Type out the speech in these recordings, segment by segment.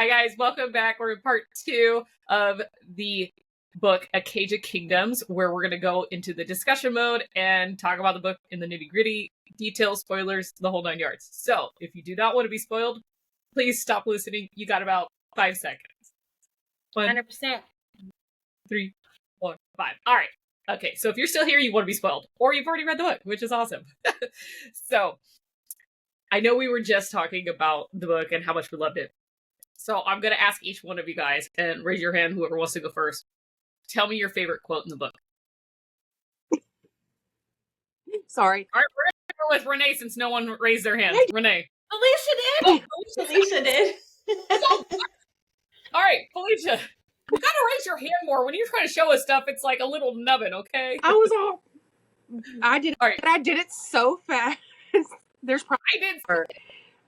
Hi guys, welcome back. We're in part 2 of the book A Cage of Kingdoms, where we're going to go into the discussion mode and talk about the book in the nitty-gritty, details, spoilers, the whole 9 yards. So, if you do not want to be spoiled, please stop listening. You got about 5 seconds. 100%. 3, 4, 5. All right. Okay, so if you're still here, you want to be spoiled. Or you've already read the book, which is awesome. So, I know we were just talking about the book and how much we loved it. So I'm going to ask each one of you guys, and raise your hand, whoever wants to go first. Tell me your favorite quote in the book. Sorry. All right, we're going to go with Renee since no one raised their hand. Renee. Felicia did. Felicia did. All right, Felicia. You got to raise your hand more. When you're trying to show us stuff, it's like a little nubbin, okay? I did it so fast. There's probably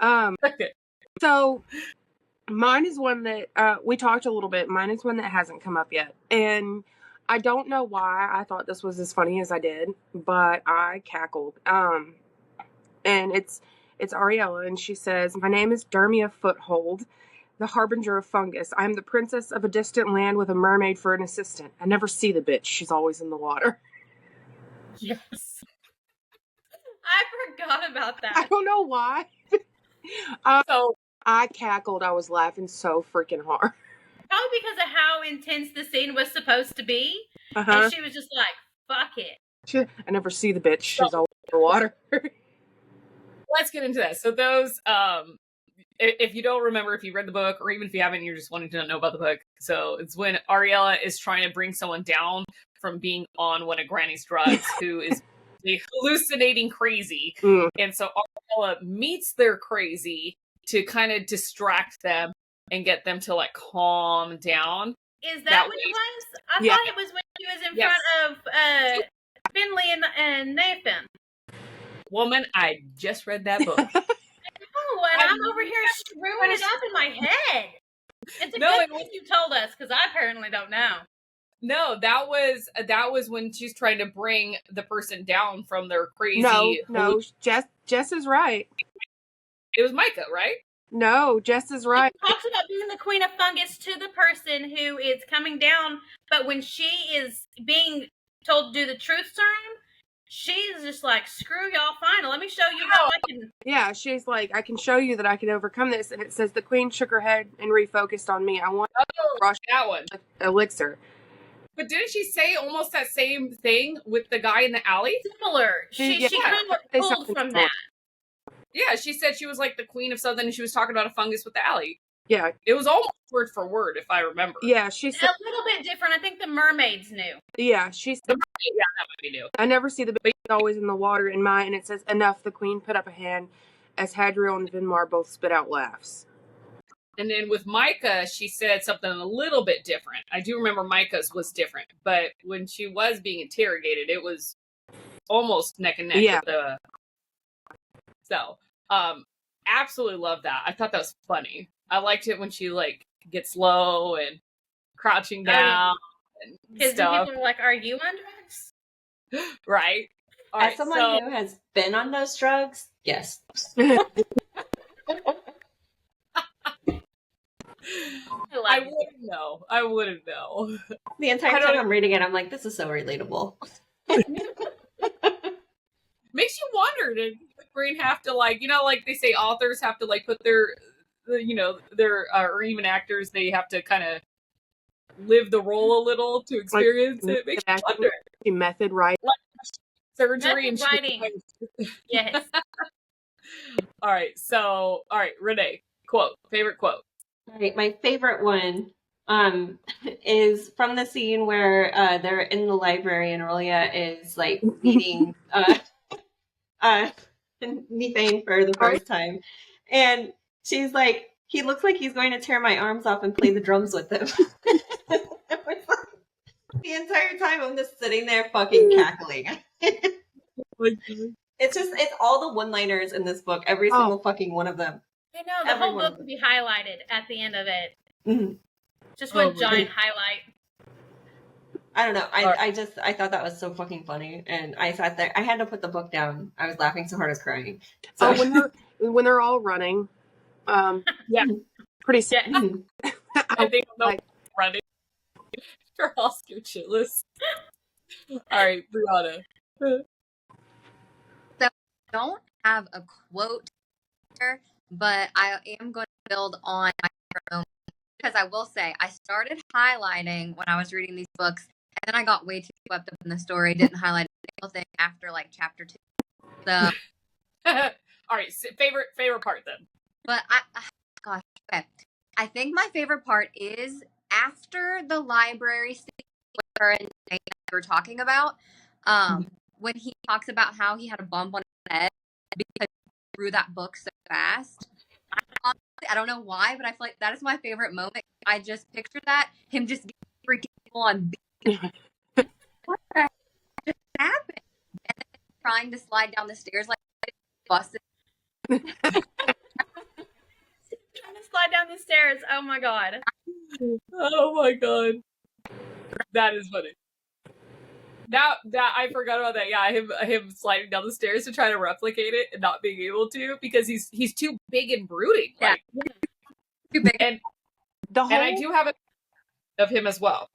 I did. So mine is one that we talked a little bit. Mine is one that hasn't come up yet. And I don't know why I thought this was as funny as I did, but I cackled. And it's Aurelia, and she says, "My name is Dermia Foothold, the harbinger of fungus. I'm the princess of a distant land with a mermaid for an assistant. I never see the bitch. She's always in the water." Yes. I forgot about that. I don't know why. So I cackled. I was laughing so freaking hard. Probably because of how intense the scene was supposed to be. Uh-huh. And she was just like, fuck it. I never see the bitch. She's always in the water. Let's get into that. So those, if you don't remember, if you read the book, or even if you haven't, you're just wanting to know about the book. So it's when Aurelia is trying to bring someone down from being on one of Granny's drugs, who is hallucinating crazy. And so Aurelia meets their crazy to kind of distract them and get them to like calm down. Is that what it was? I thought it was when she was in front of Finley and Nathan. Woman, I just read that book. Oh, and I'm over here screwing it up in my head. It's a good thing you told us, because I apparently don't know. No, that was when she's trying to bring the person down from their crazy. No, Jess is right. It was Micah, right? No, Jess is right. She talks about being the queen of fungus to the person who is coming down, but when she is being told to do the truth serum, she's just like, screw y'all, fine, let me show you how I can. Yeah, she's like, I can show you that I can overcome this. And it says, the queen shook her head and refocused on me. I want to rush that one. Elixir. But didn't she say almost that same thing with the guy in the alley? Similar. She kind of pulled from that. Yeah, she said she was like the queen of something, and she was talking about a fungus with the alley. Yeah. It was almost word for word, if I remember. Yeah, she said... A little bit different. I think the mermaids knew. Yeah, she said... Yeah, that might be new. I never see the bitch always in the water in mine, and it says, enough, the queen put up a hand, as Hadriel and Vinmar both spit out laughs. And then with Micah, she said something a little bit different. I do remember Micah's was different, but when she was being interrogated, it was almost neck and neck. Yeah. So, absolutely love that. I thought that was funny. I liked it when she like gets low and crouching down and stuff. People are like, "Are you on drugs?" Right. As someone who has been on those drugs, yes. I wouldn't know. I wouldn't know. The entire time I'm reading it, I'm like, this is so relatable. Makes you wonder, did Breene have to like, like they say authors have to like put their or even actors, they have to kind of live the role a little to experience it. Makes you wonder. Method writing. Like surgery method and writing. Yes. All right, Renee, favorite quote. All right, my favorite one is from the scene where they're in the library and Aurelia is like eating methane for the first time, and she's like, he looks like he's going to tear my arms off and play the drums with him. The entire time I'm just sitting there fucking cackling. It's all the one-liners in this book, every single fucking one of them. I know, the whole book would be highlighted at the end of it. Mm-hmm. Just one giant highlight. I don't know. I thought that was so fucking funny, and I sat there. I had to put the book down. I was laughing so hard I was crying. So. When they're all running, yeah. pretty Yeah. soon. I think I'm like, running for Oscar shitless. All right, Brianna. So I don't have a quote here, but I am going to build on my favorite moment because I will say I started highlighting when I was reading these books, and then I got way too swept up in the story. Didn't highlight a single thing after like chapter 2. So, All right, so favorite part then. but gosh, okay. I think my favorite part is after the library scene where and we were talking about, when he talks about how he had a bump on his head because he threw that book so fast. I don't know why, but I feel like that is my favorite moment. I just picture that him just freaking on. What the heck just happened? And then trying to slide down the stairs like busted. Trying to slide down the stairs. Oh my god. Oh my god. That is funny. That I forgot about that. Yeah, him sliding down the stairs to try to replicate it and not being able to because he's too big and brooding. Yeah. Like, Too big. and I do have a of him as well.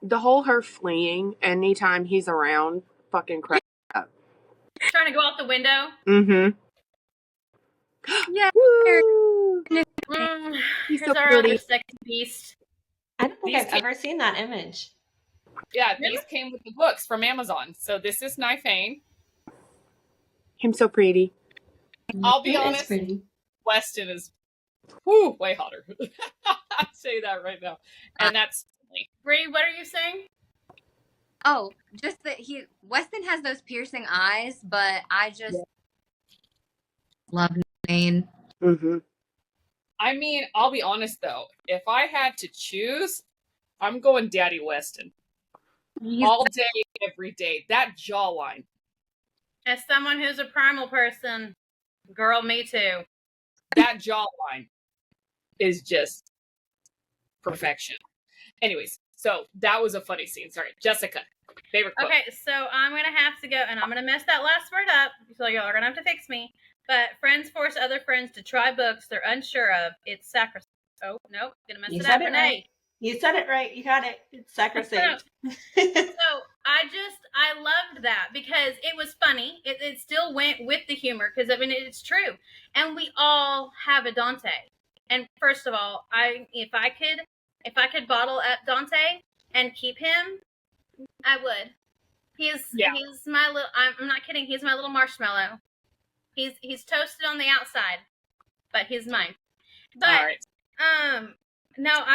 The whole her fleeing anytime he's around fucking crap up. Trying to go out the window. Mm-hmm. Yeah. Woo! Here's so our pretty. other sex beast. I don't think These I've ever seen that image. Yeah, Really? these came with the books from Amazon. So this is Nifane. Him so pretty. I'll be It is honest, pretty. Weston is way hotter. I'll say that right now. And that's Bree, what are you saying? Oh, just that Weston has those piercing eyes, but I just love Nane. Mm-hmm. I mean, I'll be honest though. If I had to choose, I'm going Daddy Weston. All day, every day. That jawline. As someone who's a primal person, girl, me too. That jawline is just perfection. Anyways, so that was a funny scene. Sorry. Jessica, favorite quote. Okay, so I'm gonna have to go, and I'm gonna mess that last word up, so y'all are gonna have to fix me. But friends force other friends to try books they're unsure of. It's sacrosanct. Oh, nope, gonna mess You it said up, it Renee. right. You said it right. You got it. It's sacrosanct. So I loved that because it was funny. It still went with the humor because I mean it's true, and we all have a Dante. And first of all, if I could bottle up Dante and keep him, I would. He's my little. I'm not kidding. He's my little marshmallow. He's toasted on the outside, but he's mine. But All right. no,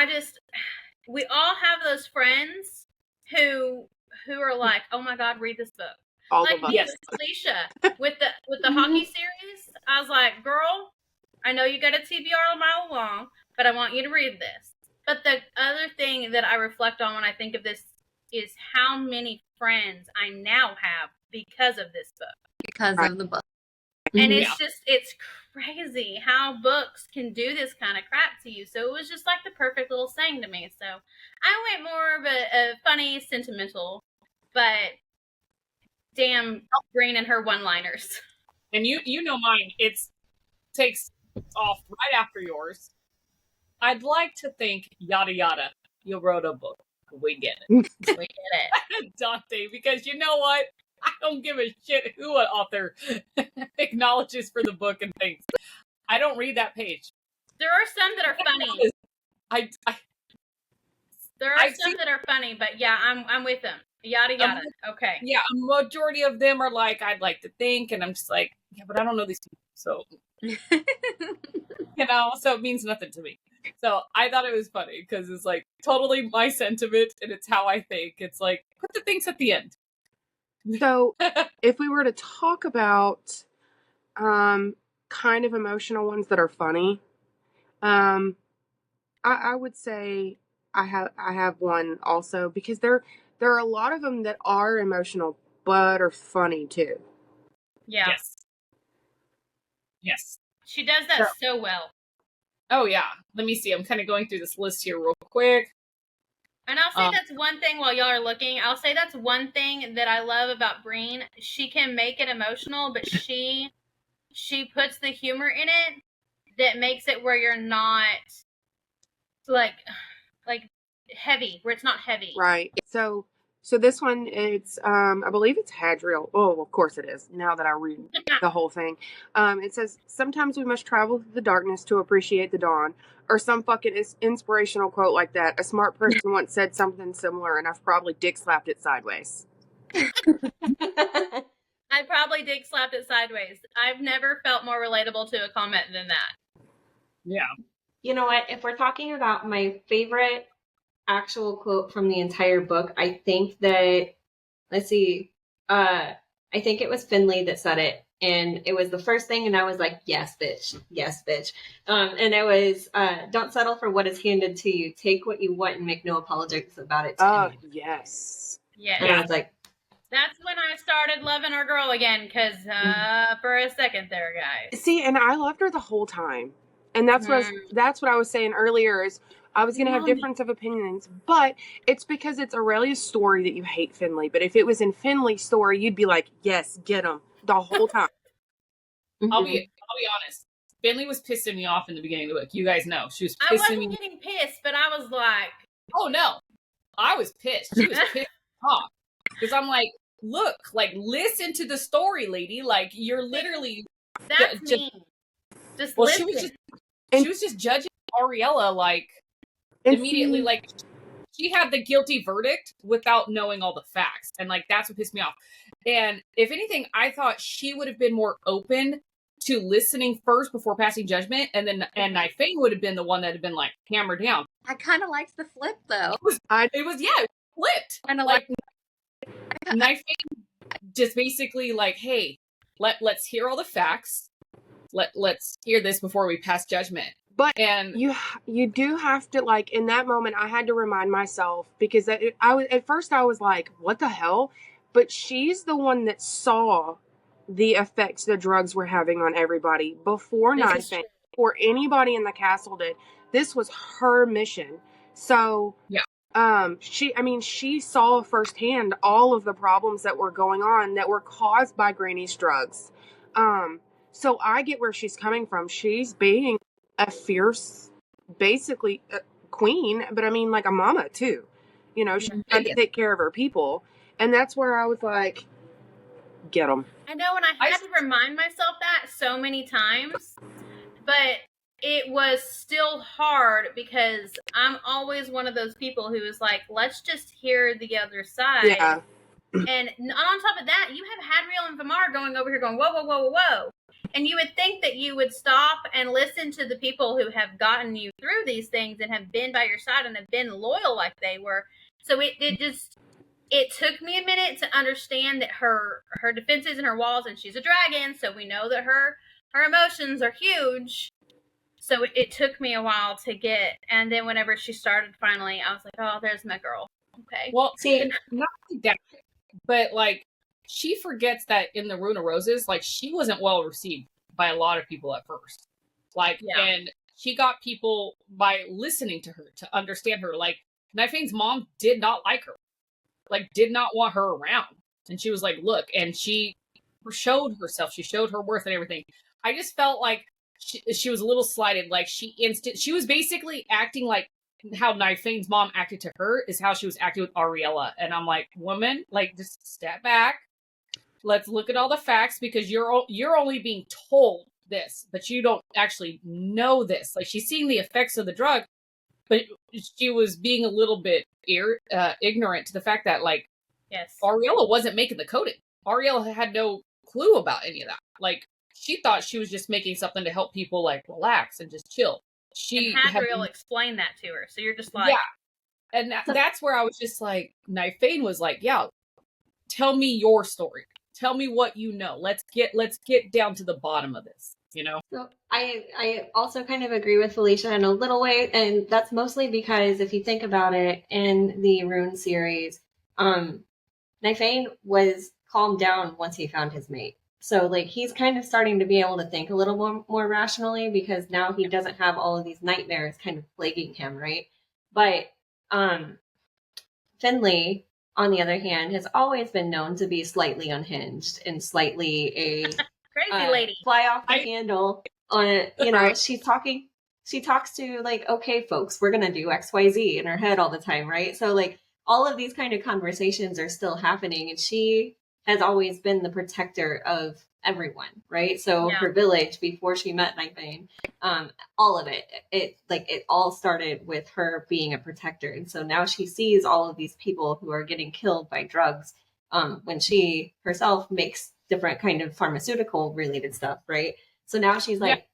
we all have those friends who are like, oh my god, read this book. All Like of us. me with Alicia with the hockey series. I was like, girl, I know you got a TBR a mile long, but I want you to read this. But the other thing that I reflect on when I think of this is how many friends I now have because of this book. Because of the book. And it's crazy how books can do this kind of crap to you. So it was just like the perfect little saying to me. So I went more of a funny, sentimental, but damn Breene and her one-liners. And you know mine. Takes off right after yours. I'd like to think yada yada. You wrote a book. We get it. We get it. Dante, because you know what? I don't give a shit who an author acknowledges for the book and things. I don't read that page. There are some that are funny. There are some that are funny, but yeah, I'm with them. Yada yada. Okay. Yeah, a majority of them are like, I'd like to think, and I'm just like, yeah, but I don't know these people, so so it means nothing to me. So I thought it was funny because it's like totally my sentiment and it's how I think. It's like put the things at the end. So if we were to talk about kind of emotional ones that are funny, I would say I have one also because there are a lot of them that are emotional but are funny too. Yeah. Yes. She does that so well. Oh yeah. Let me see. I'm kind of going through this list here real quick. And I'll say that's one thing while y'all are looking. I'll say that's one thing that I love about Breene. She can make it emotional, but she puts the humor in it that makes it where you're not like heavy, where it's not heavy. Right. So this one, it's I believe it's Hadriel. Oh, of course it is. Now that I read the whole thing, it says sometimes we must travel through the darkness to appreciate the dawn, or some fucking inspirational quote like that. A smart person once said something similar, and I've probably dick slapped it sideways. I probably dick slapped it sideways. I've never felt more relatable to a comment than that. Yeah. You know what? If we're talking about my favorite actual quote from the entire book, I think that, let's see, I think it was Finley that said it, and it was the first thing, and I was like, yes, bitch. And it was, don't settle for what is handed to you. Take what you want and make no apologies about it to anyone. Yes. Yeah. And I was like, that's when I started loving our girl again, because for a second there, guys. See, and I loved her the whole time. And that's what I was saying earlier is I was going to have difference of opinions, but it's because it's Aurelia's story that you hate Finley. But if it was in Finley's story, you'd be like, yes, get him the whole time. I'll be honest. Finley was pissing me off in the beginning of the book. You guys know. She was pissing me. I wasn't getting pissed, but I was like, oh no. I was pissed. She was pissed off. Because I'm like, look, like, listen to the story, lady. Like, you're literally that's me. Just well, listen. she was just judging Aurelia, like, immediately, like, she had the guilty verdict without knowing all the facts. And, like, that's what pissed me off. And if anything, I thought she would have been more open to listening first before passing judgment. And then, and Nifane would have been the one that had been, like, hammered down. I kind of liked the flip, though. It was flipped. Kind of like Nifane just basically like, hey, let's hear all the facts. Let's hear this before we pass judgment. But and you do have to, like, in that moment, I had to remind myself, because at first I was like, what the hell? But she's the one that saw the effects the drugs were having on everybody before Nifane, before anybody in the castle did. This was her mission. So yeah. She saw firsthand all of the problems that were going on that were caused by Granny's drugs. So I get where she's coming from. She's being a fierce, basically, queen, but I mean, like a mama too. You know, she had to take care of her people. And that's where I was like, get them. I know, and I had to remind myself that so many times, but it was still hard because I'm always one of those people who is like, let's just hear the other side. Yeah. And on top of that, you have Hadriel and Vamar going over here going, whoa, whoa, whoa, whoa. And you would think that you would stop and listen to the people who have gotten you through these things and have been by your side and have been loyal like they were. So it took me a minute to understand that her defenses and her walls, and she's a dragon, so we know that her emotions are huge. So it took me a while to get, and then whenever she started finally, I was like, oh, there's my girl. Okay. Well, see, not like that, but like, she forgets that in the Rune of Roses, like, she wasn't well received by a lot of people at first. Like, and she got people by listening to her, to understand her. Like, Nifane's mom did not like her. Like, did not want her around. And she was like, look, and she showed herself. She showed her worth and everything. I just felt like she was a little slighted. Like, she was basically acting like how Nifane's mom acted to her is how she was acting with Aurelia. And I'm like, woman, like, just step back. Let's look at all the facts, because you're only being told this, but you don't actually know this. Like, she's seeing the effects of the drug, but she was being a little bit ignorant to the fact that, like, Aurelia wasn't making the coding. Aurelia had no clue about any of that. Like, she thought she was just making something to help people, like, relax and just chill. And Hadriel explained that to her, so you're just like, yeah. And that's where I was just like, Nifane was like, yeah, tell me your story. Tell me what you know. Let's get down to the bottom of this, you know? So I also kind of agree with Felicia in a little way, and that's mostly because if you think about it, in the Rune series, Nifane was calmed down once he found his mate. So, like, he's kind of starting to be able to think a little more rationally, because now he doesn't have all of these nightmares kind of plaguing him, right? But Finley, on the other hand, has always been known to be slightly unhinged and slightly a crazy lady, fly off the handle on, you know, she's talking she talks to like, okay, folks, we're going to do XYZ in her head all the time, right? So like all of these kind of conversations are still happening, and she has always been the protector of everyone, right? So her village before she met Nightbane, all of it all started with her being a protector. And so now she sees all of these people who are getting killed by drugs, when she herself makes different kind of pharmaceutical related stuff, right? So now she's like,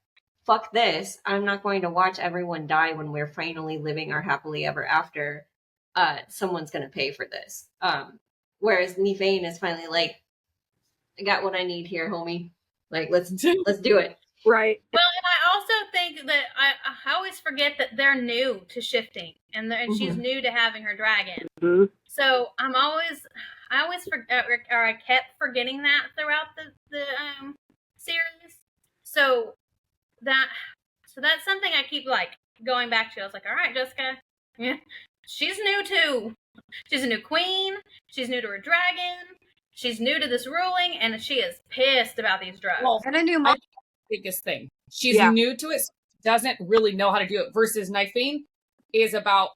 fuck this. I'm not going to watch everyone die when we're finally living our happily ever after. Someone's going to pay for this. Whereas Nifane is finally like, I got what I need here, homie. Like, let's do it. Right. Well, and I also think that I always forget that they're new to shifting, and she's new to having her dragon. Mm-hmm. So I always forget, or I kept forgetting that throughout the series. So that's something I keep like going back to. I was like, all right, Jessica, yeah, she's new too. She's a new queen. She's new to her dragon. She's new to this ruling, and she is pissed about these drugs. Well, And a new I think the biggest thing. She's new to it, so doesn't really know how to do it. Versus Nightbane is about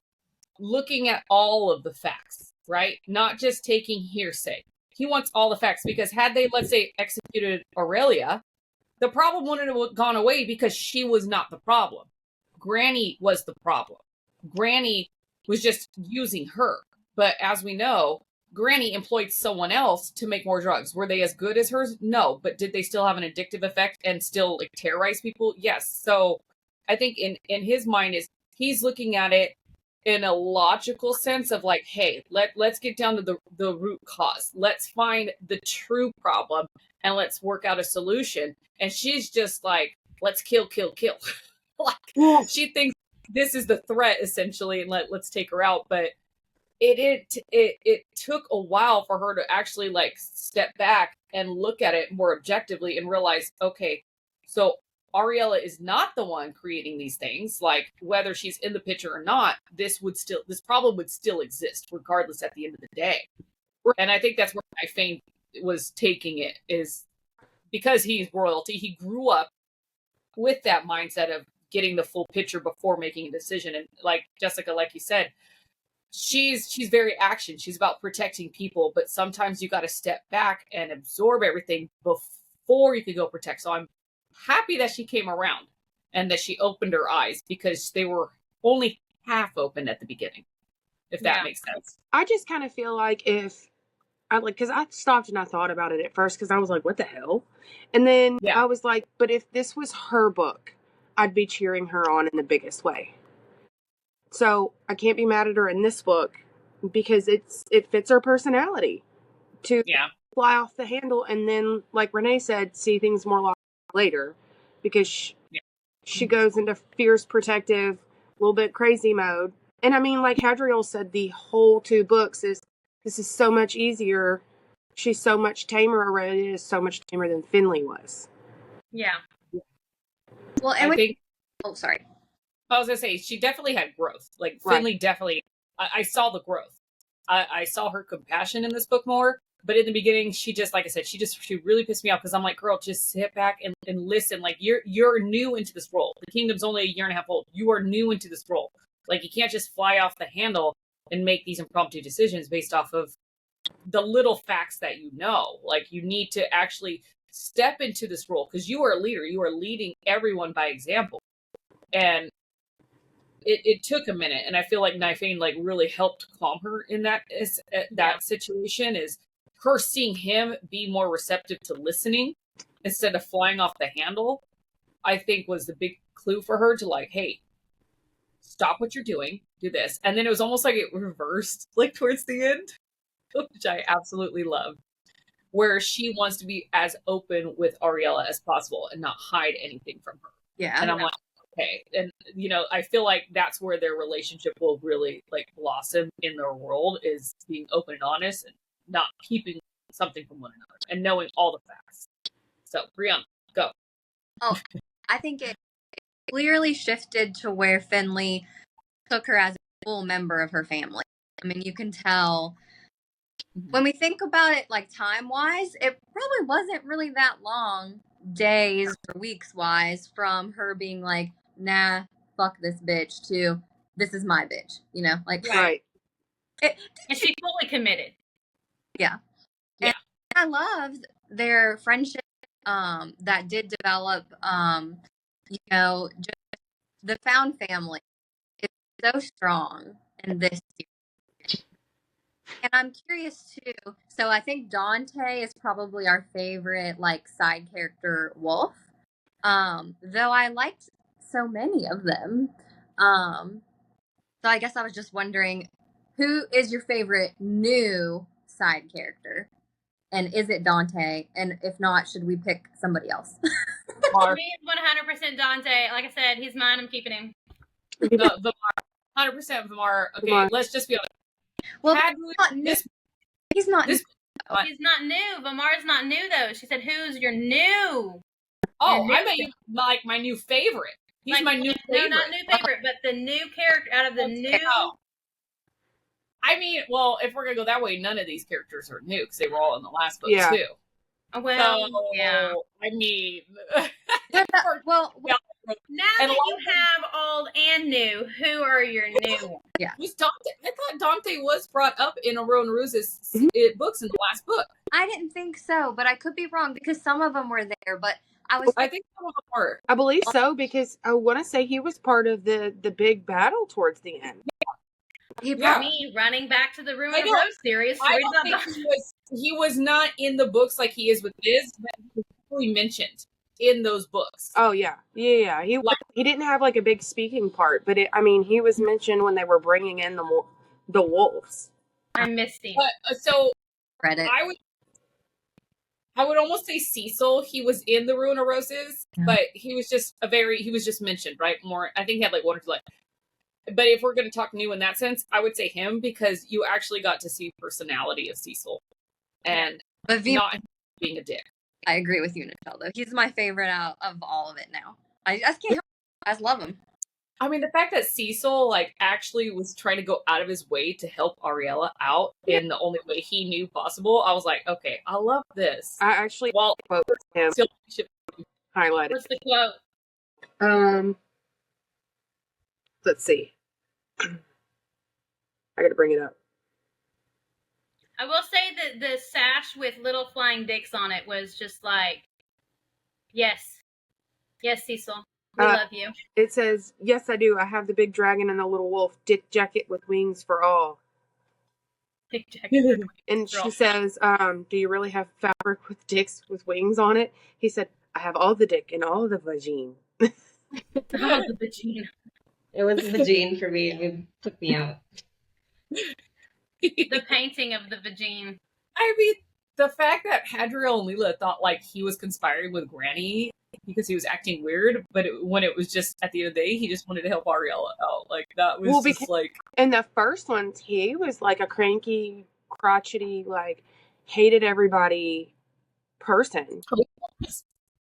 looking at all of the facts, right? Not just taking hearsay. He wants all the facts, because had they, let's say, executed Aurelia, the problem wouldn't have gone away, because she was not the problem. Granny was the problem. Granny was just using her. But as we know, Granny employed someone else to make more drugs. Were they as good as hers? No. But did they still have an addictive effect and still like terrorize people? Yes. So I think in his mind is he's looking at it in a logical sense of like, hey, let's get down to the root cause. Let's find the true problem and let's work out a solution. And she's just like, let's kill. Like, she thinks this is the threat essentially, and let's take her out. But it took a while for her to actually like step back and look at it more objectively and realize, okay, so Aurelia is not the one creating these things. Like, whether she's in the picture or not, this problem would still exist regardless at the end of the day. And I think that's where Nightbane was taking it, is because he's royalty. He grew up with that mindset of getting the full picture before making a decision. And like Jessica, like you said, she's very action. She's about protecting people, but sometimes you got to step back and absorb everything before you can go protect. So I'm happy that she came around and that she opened her eyes, because they were only half open at the beginning, if that makes sense. I just kind of feel like because I stopped and I thought about it at first, because I was like, what the hell? And then I was like, but if this was her book, I'd be cheering her on in the biggest way. So I can't be mad at her in this book, because it fits her personality to fly off the handle, and then, like Renee said, see things more later, because she goes into fierce, protective, a little bit crazy mode. And I mean, like Hadriel said, the whole 2 books this is so much easier. She's so much tamer. Aurelia is so much tamer than Finley was. Yeah. Well, and I think. Oh, sorry. I was gonna say she definitely had growth. Like Finley definitely. I saw the growth. I saw her compassion in this book more. But in the beginning, she just, like I said, she really pissed me off, because I'm like, girl, just sit back and listen. Like, you're new into this role. The kingdom's only 1.5 years old. You are new into this role. Like, you can't just fly off the handle and make these impromptu decisions based off of the little facts that you know. Like, you need to actually step into this role, because you are a leader. You are leading everyone by example. And it took a minute, and I feel like Nightbane like really helped calm her in that situation. Is her seeing him be more receptive to listening instead of flying off the handle, I think was the big clue for her to like, hey, stop what you're doing, do this. And then it was almost like it reversed, like towards the end, which I absolutely love, where she wants to be as open with Aurelia as possible and not hide anything from her. Yeah. And I'm like, okay. And, I feel like that's where their relationship will really like blossom in their world, is being open and honest and not keeping something from one another and knowing all the facts. So, Breene, go. Oh, I think it clearly shifted to where Finley took her as a full member of her family. I mean, you can tell when we think about it, like time-wise, it probably wasn't really that long, days or weeks-wise, from her being like, nah, fuck this bitch to this is my bitch, you know, like Right. And she's fully committed. Yeah. Yeah. And I loved their friendship that did develop, you know, just the found family is so strong in this series. And I'm curious too. So I think Dante is probably our favorite like side character wolf. Though I liked so many of them. So I guess I was just wondering, who is your favorite new side character? And is it Dante? And if not, should we pick somebody else? For me, it's 100% Dante. Like I said, he's mine. I'm keeping him. Vimar, 100% Vimar. Okay, Vimar. let's just be honest. Well, This, he's not. this, He's not new. Vimar's not new, though. She said, who's your new? oh, Your I new meant you like my new favorite. He's my new No, favorite. not new favorite, but the new character out of the new. Oh. I mean, well, if we're gonna go that way, none of these characters are new because they were all in the last book Yeah. too. Well, So, yeah. I mean, Well, Now And that a lot you have old and new, who are your new? who's Dante? I thought Dante was brought up in Aurora Rose's books in the last book. I didn't think so, but I could be wrong because some of them were there. But I think some of them were. I believe so, because I want to say he was part of the big battle towards the end. Yeah. Me running back to the Ruin I of know. Rose series. I don't think he was not in the books like he is with this, but he was really mentioned in those books. Oh yeah. He didn't have like a big speaking part, but he was mentioned when they were bringing in the wolves. I missed him. But so read it. I would almost say Cecil. He was in the Ruin of Roses, but he was just mentioned, right? More, I think he had like one or two lines. But if we're going to talk new in that sense, I would say him because you actually got to see personality of Cecil and But not being a dick. I agree with you, Michelle, though. He's my favorite out of all of it now. I just can't help it. I just love him. I mean, the fact that Cecil like actually was trying to go out of his way to help Aurelia out in the only way he knew possible, I was like, okay, I love this. I actually Well, quote him still, highlighted. What's the quote? Let's see. I got to bring it up. I will say that the sash with little flying dicks on it was just like, yes, Cecil, we love you. It says, "Yes, I do. I have the big dragon and the little wolf, dick jacket with wings for all." Big jacket. And she says, "Do you really have fabric with dicks with wings on it?" He said, "I have all the dick and all the vagine." Oh, the vagina. It was the gene for me. It took me out. The painting of the vagine. I mean, the fact that Hadriel and Leela thought like he was conspiring with Granny because he was acting weird, but when it was just at the end of the day, he just wanted to help Aurelia out. Like that was just like. In the first ones, he was like a cranky, crotchety, like hated everybody person.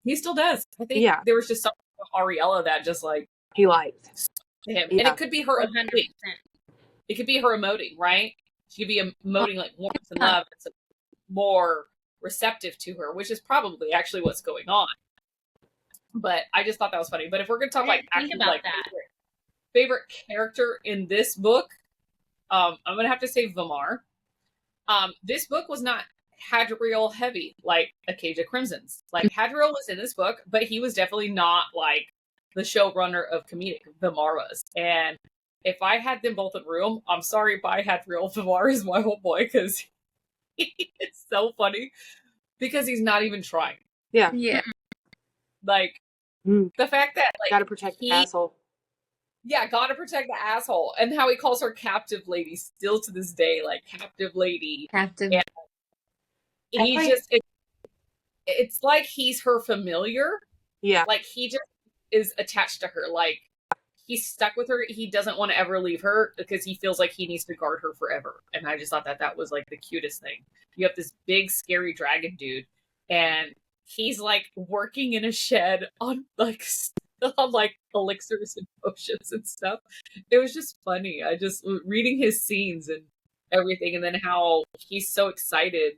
He still does. I think there was just something with Aurelia that just like he liked him, yeah. and it could be her 100%. It could be her emoting, right? She could be emoting like warmth and love, and so more receptive to her, which is probably actually what's going on. But I just thought that was funny. But if we're gonna talk like actually like favorite character in this book, I'm gonna have to say Vimar. This book was not Hadriel heavy like A Cage of Crimson's. Like Hadriel was in this book, but he was definitely not like the showrunner of comedic. Vimar was, and if I had them both in room, I'm sorry, bye Hadriel. Vimar is my whole boy because it's so funny because he's not even trying. Yeah. Like the fact that like gotta protect the asshole. Yeah, gotta protect the asshole, and how he calls her captive lady still to this day, like captive lady. Captive. And he's just it's like he's her familiar. Yeah. Like he just is attached to her. Like he's stuck with her. He doesn't want to ever leave her because he feels like he needs to guard her forever. And I just thought that was like the cutest thing. You have this big scary dragon dude, and he's like working in a shed on like elixirs and potions and stuff. It was just funny. I just reading his scenes and everything, and then how he's so excited,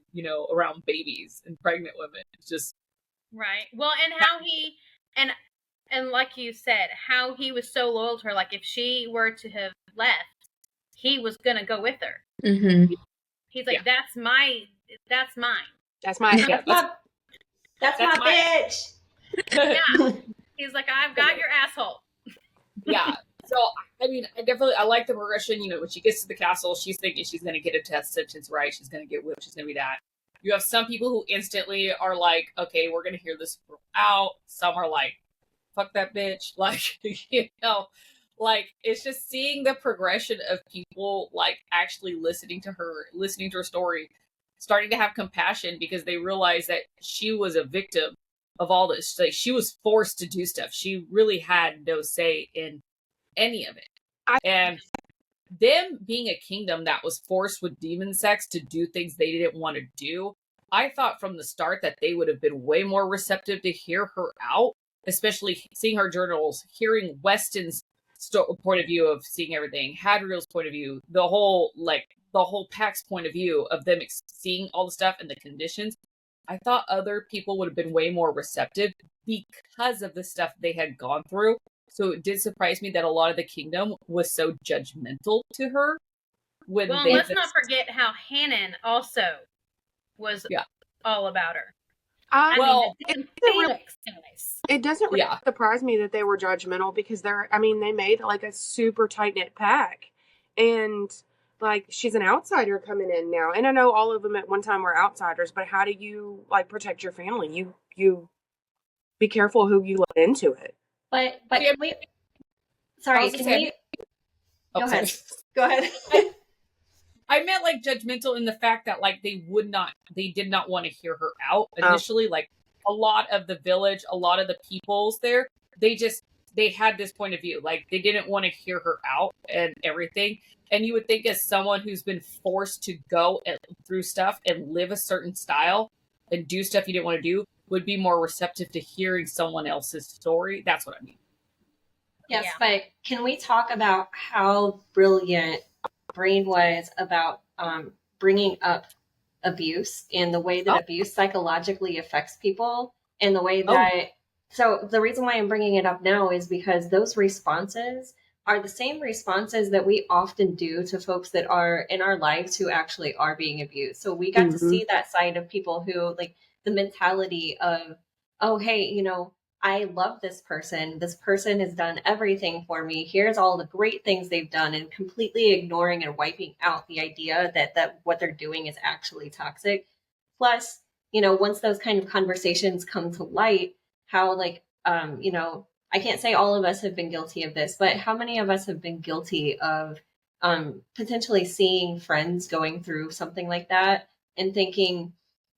around babies and pregnant women. It's just right. Well, and how And like you said, how he was so loyal to her. Like if she were to have left, he was gonna go with her. Mm-hmm. He's like, that's mine. That's my That's my bitch. Yeah. He's like, I've got your asshole. Yeah. So, I mean, I like the progression. You know, when she gets to the castle, she's thinking she's going to get a death sentence, right? She's going to get whipped. She's going to be that. You have some people who instantly are like, okay, we're going to hear this out. Some are like, fuck that bitch. Like, you know, like, it's just seeing the progression of people, like, actually listening to her story, starting to have compassion because they realize that she was a victim of all this. Like, she was forced to do stuff. She really had no say in any of it. And them being a kingdom that was forced with demon sex to do things they didn't want to do, I thought from the start that they would have been way more receptive to hear her out, especially seeing her journals, hearing Weston's point of view of seeing everything, Hadriel's point of view, the whole pack's point of view of them seeing all the stuff and the conditions. I thought other people would have been way more receptive because of the stuff they had gone through. So it did surprise me that a lot of the kingdom was so judgmental to her. Well, let's not forget how Hannon also was all about her. It doesn't really surprise me that they were judgmental because they made like a super tight knit pack, and like she's an outsider coming in now. And I know all of them at one time were outsiders, but how do you like protect your family? You be careful who you let into it. But can we? Sorry, can we? Go ahead. Go ahead. I meant like judgmental in the fact that like they did not want to hear her out initially. Like a lot of the village, a lot of the peoples there, they had this point of view. Like they didn't want to hear her out and everything. And you would think as someone who's been forced to go through stuff and live a certain style and do stuff you didn't want to do, would be more receptive to hearing someone else's story. That's what I mean. Yes, but can we talk about how brilliant Breene was about bringing up abuse and the way that abuse psychologically affects people and the way that... So the reason why I'm bringing it up now is because those responses are the same responses that we often do to folks that are in our lives who actually are being abused. So we got to see that side of people who like the mentality of, oh, hey, you know, I love this person. This person has done everything for me. Here's all the great things they've done, and completely ignoring and wiping out the idea that what they're doing is actually toxic. Plus, you know, once those kind of conversations come to light, how like, you know, I can't say all of us have been guilty of this, but how many of us have been guilty of potentially seeing friends going through something like that and thinking,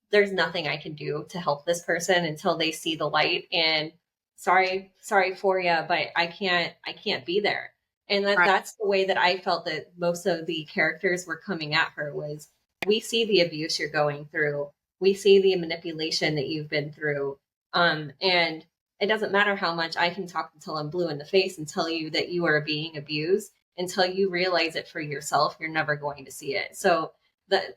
there's nothing I can do to help this person until they see the light, and sorry for you, but I can't be there. And that's the way that I felt that most of the characters were coming at her was, we see the abuse you're going through. We see the manipulation that you've been through. And it doesn't matter how much I can talk until I'm blue in the face and tell you that you are being abused. Until you realize it for yourself, you're never going to see it. So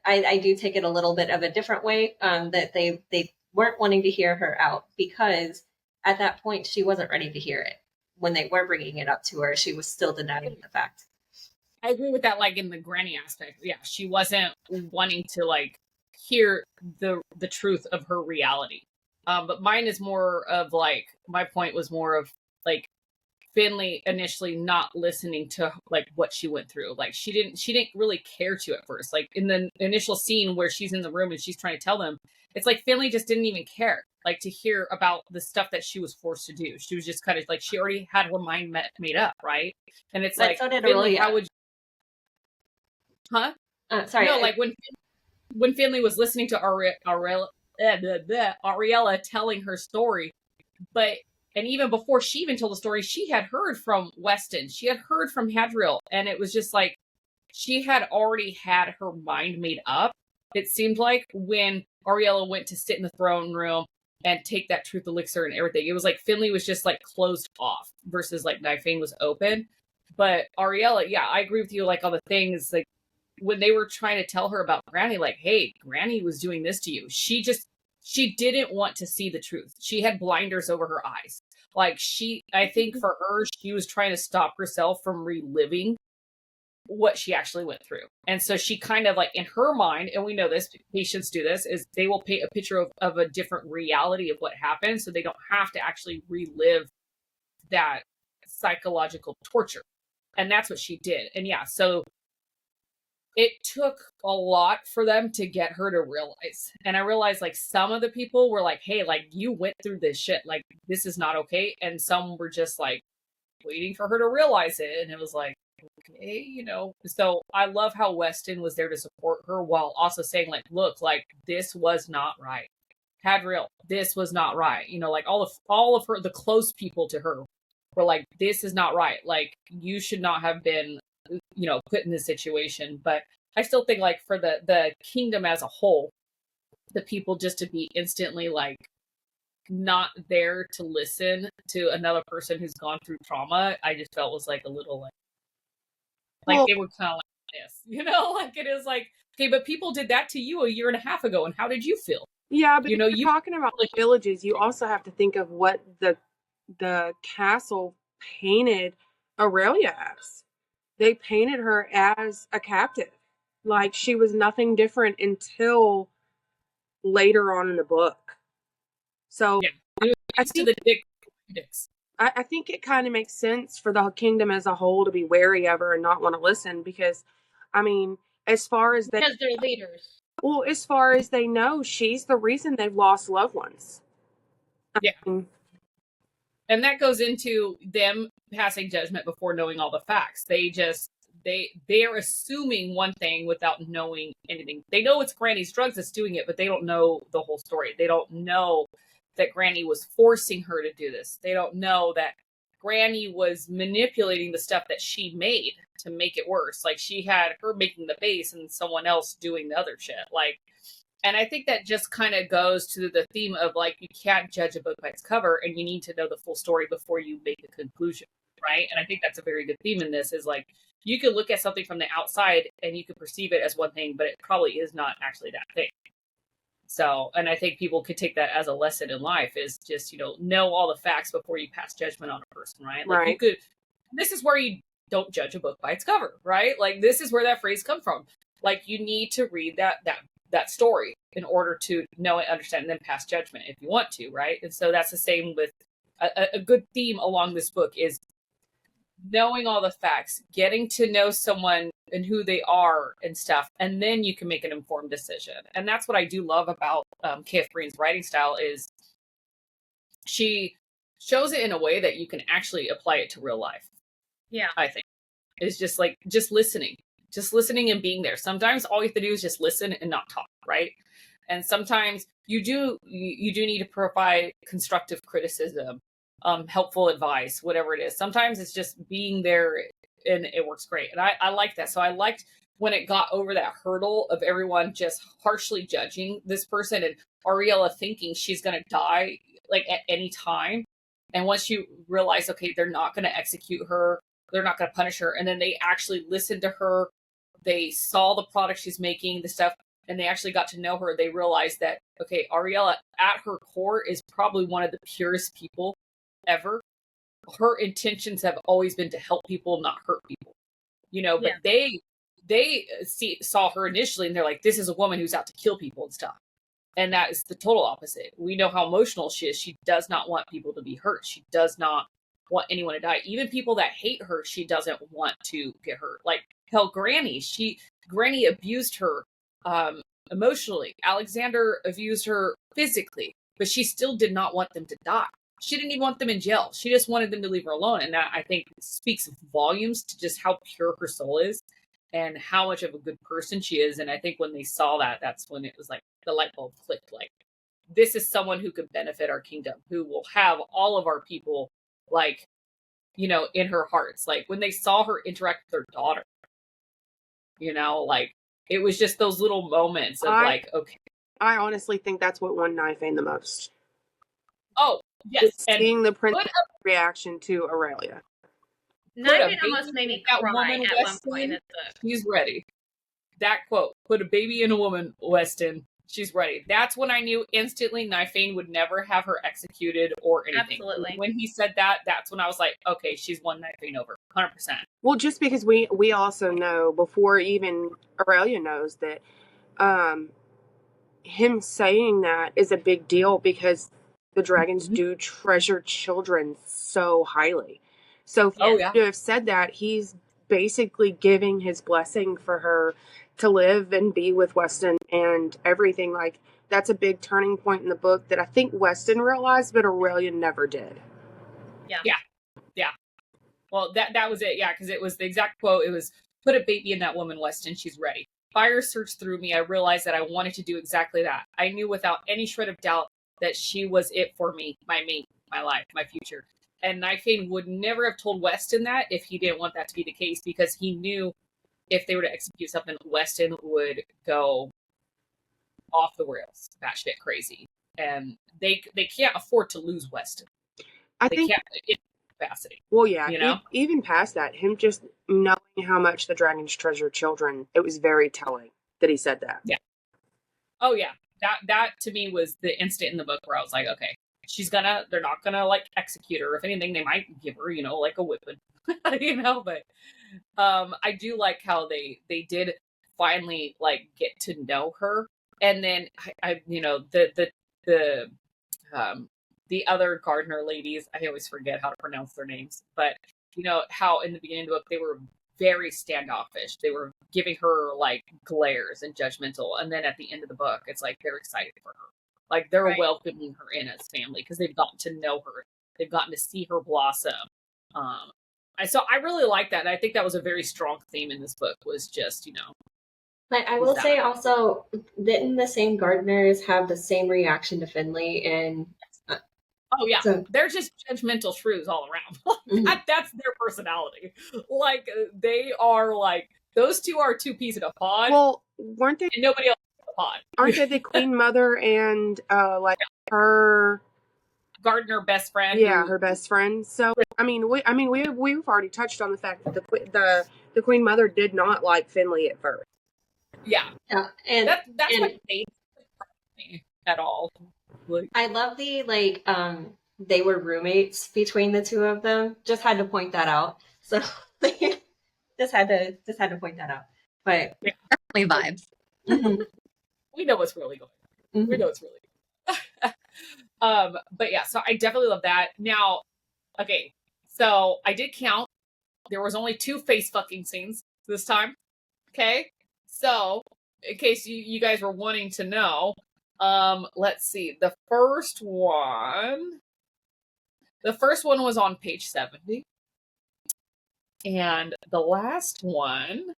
I do take it a little bit of a different way, that they weren't wanting to hear her out because at that point she wasn't ready to hear it. When they were bringing it up to her, she was still denying the fact. I agree with that, like in the granny aspect. Yeah, she wasn't wanting to like hear the truth of her reality. But mine is more of like, my point was more of like Finley initially not listening to like what she went through. Like she didn't really care to at first. Like in the initial scene where she's in the room and she's trying to tell them, it's like Finley just didn't even care like to hear about the stuff that she was forced to do. She was just kind of like, she already had her mind made up, right? And it's like, so did Finley, Aurelia. how would you... Sorry. No, like when Finley was listening to Aurelia telling her story, and even before she even told the story, she had heard from Weston. She had heard from Hadriel. And it was just like, she had already had her mind made up. It seemed like when Aurelia went to sit in the throne room and take that truth elixir and everything, it was like Finley was just like closed off versus like Nifane was open. But Aurelia, yeah, I agree with you. Like all the things, like when they were trying to tell her about Granny, like, hey, Granny was doing this to you. She she didn't want to see the truth. She had blinders over her eyes. Like I think for her, she was trying to stop herself from reliving what she actually went through. And so she kind of like in her mind, and we know this, patients do this, is they will paint a picture of a different reality of what happened so they don't have to actually relive that psychological torture. And that's what she did. And yeah, so it took a lot for them to get her to realize. And I realized like some of the people were like, hey, like you went through this shit, like this is not okay. And some were just like waiting for her to realize it. And it was like, okay, you know. So I love how Weston was there to support her while also saying like, look, like this was not right. Hadriel, this was not right. You know, like all of her, the close people to her were like, this is not right. Like you should not have been, you know, put in this situation. But I still think like for the kingdom as a whole, the people just to be instantly like not there to listen to another person who's gone through trauma, I just felt was like a little like Well, they were kind of like this, you know, like it is like, okay, but people did that to you a year and a half ago, and how did you feel? yeah, but You if know, you're talking about like villages, you also have to think of what the castle painted Aurelia as. They painted her as a captive. Like she was nothing different until later on in the book. So yeah, I used to think the dicks. I think it kind of makes sense for the kingdom as a whole to be wary of her and not want to listen because, I mean, as far as Because they're leaders. well, as far as they know, she's the reason they've lost loved ones. Yeah. I mean, And that goes into them passing judgment before knowing all the facts. They are assuming one thing without knowing anything. They know it's Granny's drugs that's doing it, but they don't know the whole story. They don't know that Granny was forcing her to do this. They don't know that Granny was manipulating the stuff that she made to make it worse. Like she had her making the base and someone else doing the other shit. Like, and I think that just kind of goes to the theme of like, you can't judge a book by its cover and you need to know the full story before you make a conclusion. Right. And I think that's a very good theme in this is like, you can look at something from the outside and you can perceive it as one thing, but it probably is not actually that thing. So, and I think people could take that as a lesson in life is just, you know all the facts before you pass judgment on a person, right? Like right. you could, this is where you don't judge a book by its cover, right? Like this is where that phrase comes from. Like you need to read that story in order to know and understand and then pass judgment if you want to, right? And so that's the same with a good theme along this book is knowing all the facts, getting to know someone and who they are and stuff, and then you can make an informed decision. And that's what I do love about K.F. Breene's writing style is she shows it in a way that you can actually apply it to real life. Yeah. I think it's just like just listening and being there. Sometimes all you have to do is just listen and not talk, right? And sometimes you do need to provide constructive criticism, helpful advice, whatever it is. Sometimes it's just being there and it works great. And I like that. So I liked when it got over that hurdle of everyone just harshly judging this person and Aurelia thinking she's going to die like at any time. And once you realize, okay, they're not going to execute her, they're not going to punish her. And then they actually listened to her. They saw the product she's making, the stuff, and they actually got to know her. They realized that, okay, Aurelia at her core is probably one of the purest people ever. Her intentions have always been to help people, not hurt people, but they saw her initially and they're like, this is a woman who's out to kill people and stuff. And that is the total opposite. We know how emotional she is. She does not want people to be hurt. She does not want anyone to die. Even people that hate her, she doesn't want to get hurt. Like hell, Granny abused her emotionally. Alexander abused her physically, but she still did not want them to die. She didn't even want them in jail. She just wanted them to leave her alone. And that, I think, speaks volumes to just how pure her soul is and how much of a good person she is. And I think when they saw that, that's when it was like the light bulb clicked. Like, this is someone who could benefit our kingdom, who will have all of our people, like, in her hearts. Like, when they saw her interact with her daughter, like, it was just those little moments of okay. I honestly think that's what won Knifeane the most. Oh, yes. Seeing the princess reaction to Aurelia. Knifeane almost made me cry at one point. She's ready. That quote, put a baby in a woman, Weston. She's ready. That's when I knew instantly Nifane would never have her executed or anything. Absolutely. When he said that, that's when I was like, okay, she's won Nifane over. 100%. Well, just because we also know, before even Aurelia knows, that him saying that is a big deal, because the dragons do treasure children so highly. So for him to have said that, he's basically giving his blessing for her to live and be with Weston and everything. Like, that's a big turning point in the book that I think Weston realized, but Aurelia never did. Yeah. Well, that was it. Yeah, because it was the exact quote. It was, put a baby in that woman, Weston. She's ready. Fire surged through me. I realized that I wanted to do exactly that. I knew without any shred of doubt that she was it for me, my mate, my life, my future. And Nifane would never have told Weston that if he didn't want that to be the case, because he knew if they were to execute something, Weston would go off the rails, batshit crazy. And they can't afford to lose Weston. They can't in capacity. Well, yeah, you know? even past that, him just knowing how much the dragons treasure children, it was very telling that he said that. Yeah. Oh yeah. That to me was the instant in the book where I was like, okay, they're not gonna like execute her. If anything, they might give her, like a whipping, but I do like how they did finally like get to know her. And then I the other gardener ladies, I always forget how to pronounce their names, but how in the beginning of the book they were very standoffish. They were giving her like glares and judgmental, and then at the end of the book, it's like they're excited for her, like they're welcoming her in as family because they've gotten to know her, they've gotten to see her blossom. So I really like that, and I think that was a very strong theme in this book. Was just But I will say also, didn't the same gardeners have the same reaction to Finley? And oh yeah, they're just judgmental shrews all around. That's their personality. Like they are like those two are two peas in a pod. Well, weren't they? And nobody else in a pod. Aren't they the Queen Mother and her gardener best friend? Yeah, her best friend. So we've already touched on the fact that the Queen Mother did not like Finley at first. Yeah, and that's what they me at all. Like, I love the they were roommates between the two of them. Just had to point that out. So just had to point that out. But definitely vibes. We know what's really going on. We know what's really going on. But yeah, so I definitely love that. Now, okay, so I did count. There was only 2 face fucking scenes this time. Okay, so in case you guys were wanting to know, let's see. The first one was on page 70. And the last one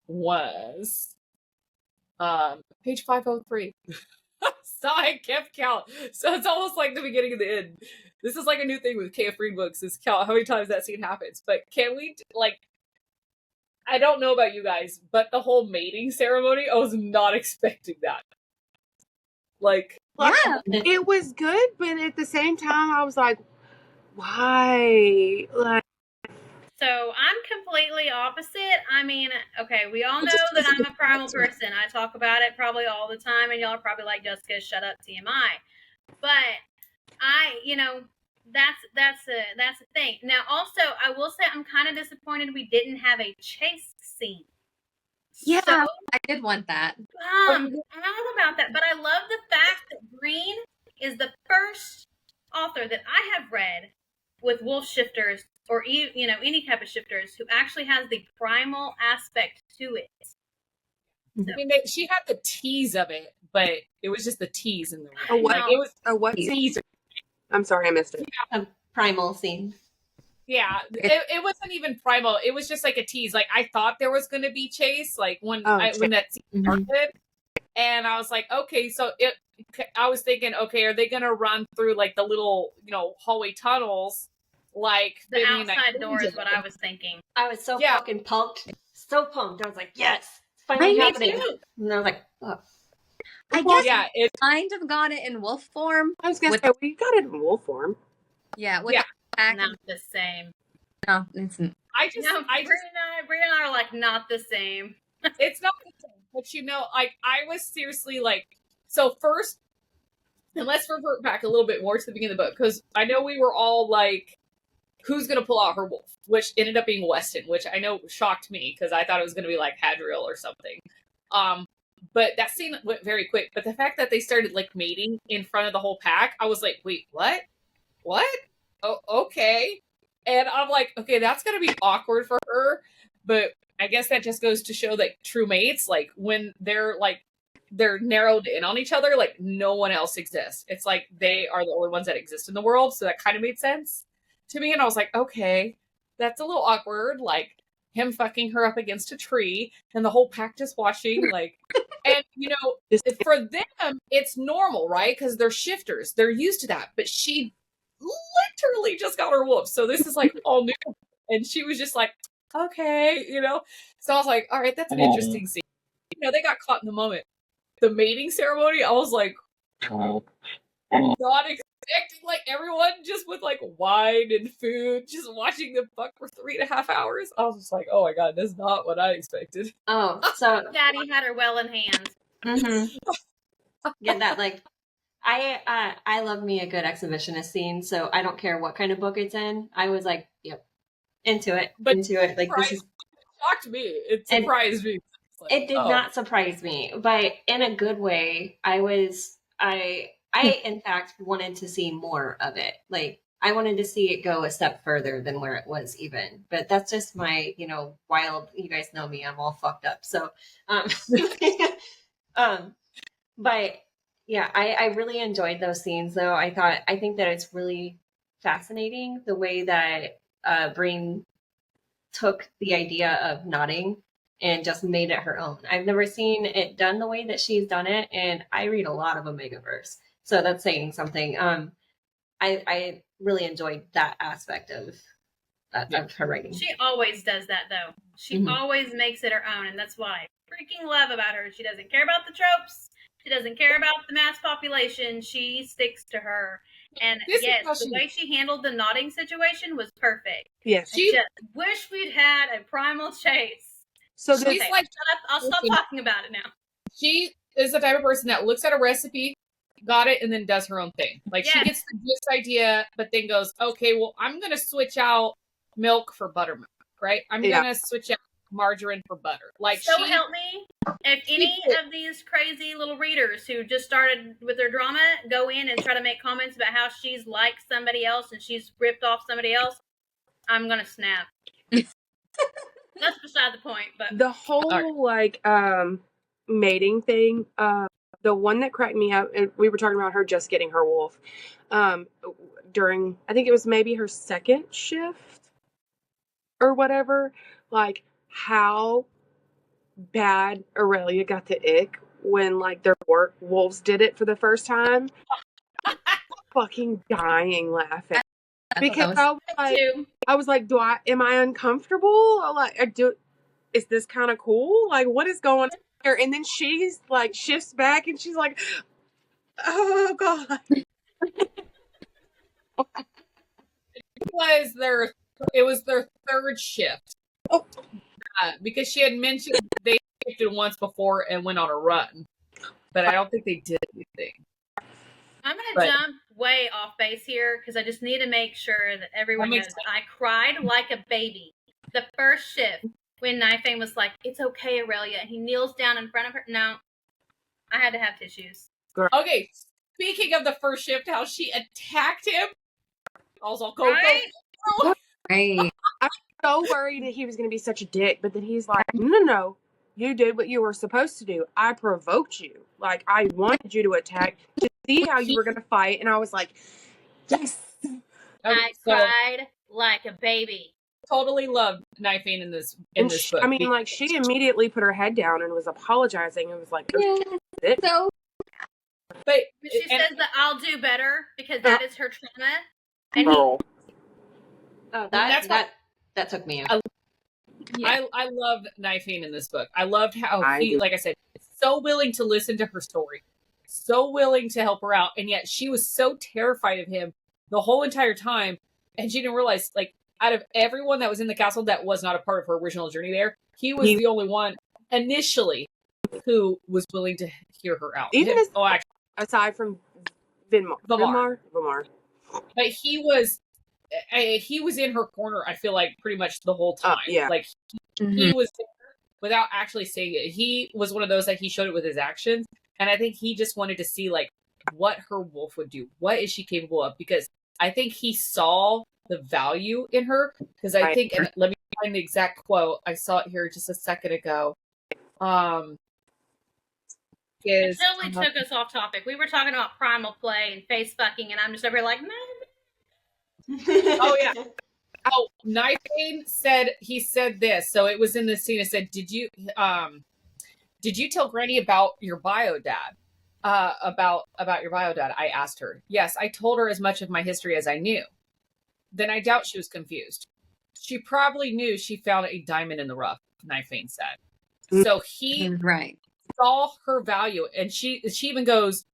was page 503. So I kept count. So it's almost like the beginning and the end. This is like a new thing with KF Read books, is count how many times that scene happens. But can we, I don't know about you guys, but the whole mating ceremony, I was not expecting that. Yeah. It was good, but at the same time, I was like, why? So I'm completely opposite. I mean, okay, we all know that I'm a primal person. I talk about it probably all the time, and y'all are probably like, Jessica, shut up, TMI. But that's a thing. Now, also, I will say I'm kind of disappointed we didn't have a chase scene. Yeah, so, I did want that. I'm all about that, but I love the fact that Breene is the first author that I have read with wolf shifters, or any type of shifters, who actually has the primal aspect to it. So. I mean, she had the tease of it, but it was just the tease in the room. It was a what tease? I'm sorry, I missed it. A primal scene. Yeah, it wasn't even primal. It was just like a tease. Like, I thought there was going to be chase, like when that scene started, and I was like, okay, so I was thinking, okay, are they going to run through like the little hallway tunnels? Like the outside door is what I was thinking. I was so fucking pumped. So pumped. I was like, yes, it's finally happening. And I was like, oh. I guess it kind of got it in wolf form. I was going to say, we got it in wolf form. Yeah. Not the same. No, it's not. Breene and I are like, not the same. It's not the same. But like I was seriously like, so first, and let's revert back a little bit more to the beginning of the book, because I know we were all like, who's going to pull out her wolf? Which ended up being Weston, which I know shocked me because I thought it was going to be like Hadriel or something. But that scene went very quick. But the fact that they started like mating in front of the whole pack, I was like, wait, what? What? Oh, okay. And I'm like, okay, that's going to be awkward for her. But I guess that just goes to show that true mates, like when they're narrowed in on each other, like no one else exists. It's like they are the only ones that exist in the world. So that kind of made sense to me. And I was like, okay, that's a little awkward. Like him fucking her up against a tree and the whole pack just watching, like, and for them, it's normal, right? Because they're shifters. They're used to that. But she literally just got her wolf. So this is like all new. And she was just like, okay, So I was like, all right, that's an interesting scene. They got caught in the moment. The mating ceremony, I was like, not expecting like everyone just with like wine and food, just watching them fuck for 3.5 hours. I was just like, oh my god, that's not what I expected. Oh, so Daddy had her well in hand. Mm-hmm. Get that? Like, I love me a good exhibitionist scene, so I don't care what kind of book it's in. I was like, yep, into it. Like this is shocked me. It surprised me. Like, it did not surprise me, but in a good way. I in fact wanted to see more of it. Like I wanted to see it go a step further than where it was even. But that's just my, wild. You guys know me. I'm all fucked up. So, but yeah, I really enjoyed those scenes. Though I think that it's really fascinating the way that Breene took the idea of nodding and just made it her own. I've never seen it done the way that she's done it, and I read a lot of Omegaverse, so that's saying something. I really enjoyed that aspect of her writing. She always does that, though. She always makes it her own, and that's what I freaking love about her. She doesn't care about the tropes. She doesn't care about the mass population. She sticks to her. And yes, the way she handled the nodding situation was perfect. Yes. I just wish we'd had a primal chase. So she's like, shut up. I'll stop talking about it now. She is the type of person that looks at a recipe, got it, and then does her own thing. Like she gets the gist idea, but then goes, okay, well, I'm going to switch out milk for buttermilk, right? I'm going to switch out margarine for butter. Like, so help me, if any of these crazy little readers who just started with their drama go in and try to make comments about how she's like somebody else and she's ripped off somebody else, I'm going to snap. That's beside the point. But the whole mating thing, the one that cracked me up, and we were talking about her just getting her wolf during, I think it was maybe her second shift or whatever, like how bad Aurelia got the ick when like their wolves did it for the first time. Fucking dying laughing. Because I was like, am I uncomfortable? Like, is this kind of cool? Like, what is going on here? And then she's like, shifts back and she's like, oh God. It was their third shift. Oh. Because she had mentioned they shifted once before and went on a run. But I don't think they did anything. I'm going to jump way off base here because I just need to make sure that everyone knows I cried like a baby. The first shift when Knifeane was like, it's okay, Aurelia, and he kneels down in front of her. No, I had to have tissues. Okay, speaking of the first shift, how she attacked him. I was all, go. Right. I was so worried that he was going to be such a dick, but then he's like, no. You did what you were supposed to do. I provoked you. Like, I wanted you to attack to see how you were going to fight. And I was like, yes. I cried like a baby. Totally loved Knifeane in this book. I mean, like, she immediately put her head down and was apologizing. And was like, so. But she says that I'll do better because that is her trauma. And that took me out. I loved Knifeane in this book. I loved how he, like I said, so willing to listen to her story, so willing to help her out, and yet she was so terrified of him the whole entire time, and she didn't realize, like, out of everyone that was in the castle that was not a part of her original journey there, he was the only one initially who was willing to hear her out. Even Him, actually, aside from Vimar. But he was in her corner, I feel like, pretty much the whole time. Yeah. Like, he was there without actually saying it. He was one of those that he showed it with his actions. And I think he just wanted to see, like, what her wolf would do. What is she capable of? Because I think he saw the value in her. Because I think, and let me find the exact quote. I saw it here just a second ago. It totally took us off topic. We were talking about primal play and face fucking, and I'm just over here like, no. Oh, yeah. Oh, Knifeane said this. So it was in the scene. It said, "Did you tell Granny about your bio dad? About your bio dad?" I asked her. "Yes, I told her as much of my history as I knew." Then I doubt she was confused. She probably knew she found a diamond in the rough, Knifeane said. So he saw her value, and she even goes,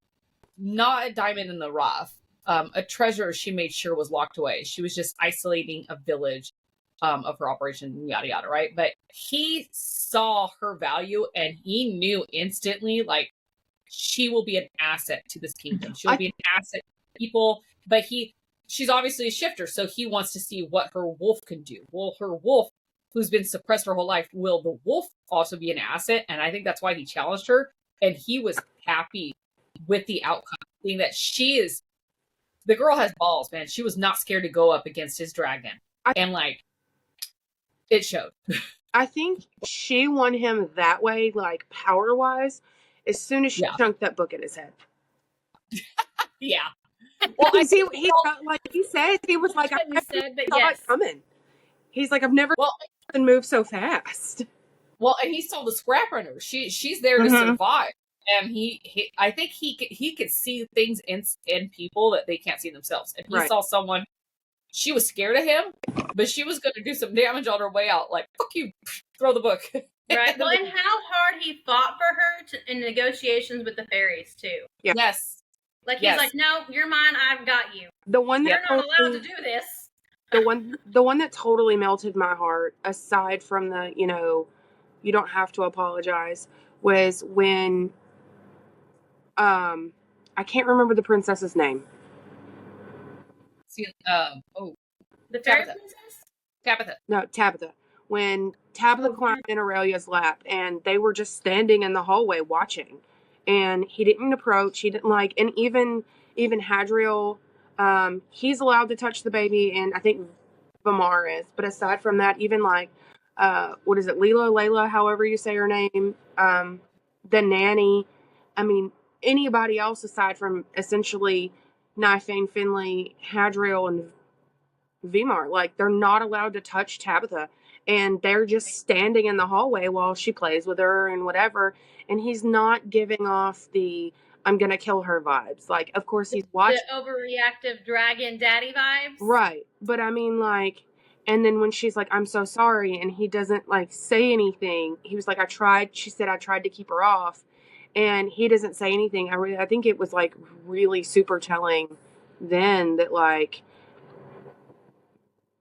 "Not a diamond in the rough. A treasure she made sure was locked away. She was just isolating a village of her operation, yada, yada, right?" But he saw her value, and he knew instantly, like, she will be an asset to this kingdom. She'll be an asset to people. But she's obviously a shifter, so he wants to see what her wolf can do. Will her wolf, who's been suppressed her whole life, will the wolf also be an asset? And I think that's why he challenged her. And he was happy with the outcome, seeing that the girl has balls, man. She was not scared to go up against his dragon. And, like, it showed. I think she won him that way, like, power-wise, as soon as she chunked that book in his head. Yeah. Well, he felt like he said, he was like, I saw it coming. He's like, I've never moved so fast. Well, and he saw the scrap runner. She's there to survive. And I think he could see things in people that they can't see themselves. And he saw someone, she was scared of him, but she was going to do some damage on her way out. Like, fuck you, throw the book. Right. Well, and how hard he fought for her in negotiations with the fairies, too. Yeah. Yes. Like, he's like, no, you're mine, I've got you. The one that you're not allowed to do this. The one that totally melted my heart, aside from the, you don't have to apologize, was when I can't remember the princess's name. The fairy princess? Tabitha. No, Tabitha. When Tabitha climbed in Aurelia's lap, and they were just standing in the hallway watching, and he didn't approach, he didn't and even Hadriel, he's allowed to touch the baby, and I think Vimar is, but aside from that, even what is it, Layla, however you say her name, the nanny, I mean, anybody else aside from essentially Knifeane, Finley, Hadriel, and Vimar, like, they're not allowed to touch Tabitha, and they're just standing in the hallway while she plays with her and whatever, and he's not giving off the I'm gonna kill her vibes. Like, of course he's watching the overreactive dragon daddy vibes, right? But I mean, like, and then when she's like, I'm so sorry, and he doesn't say anything, he was like, she said I tried to keep her off, and he doesn't say anything. I think it was really super telling then that,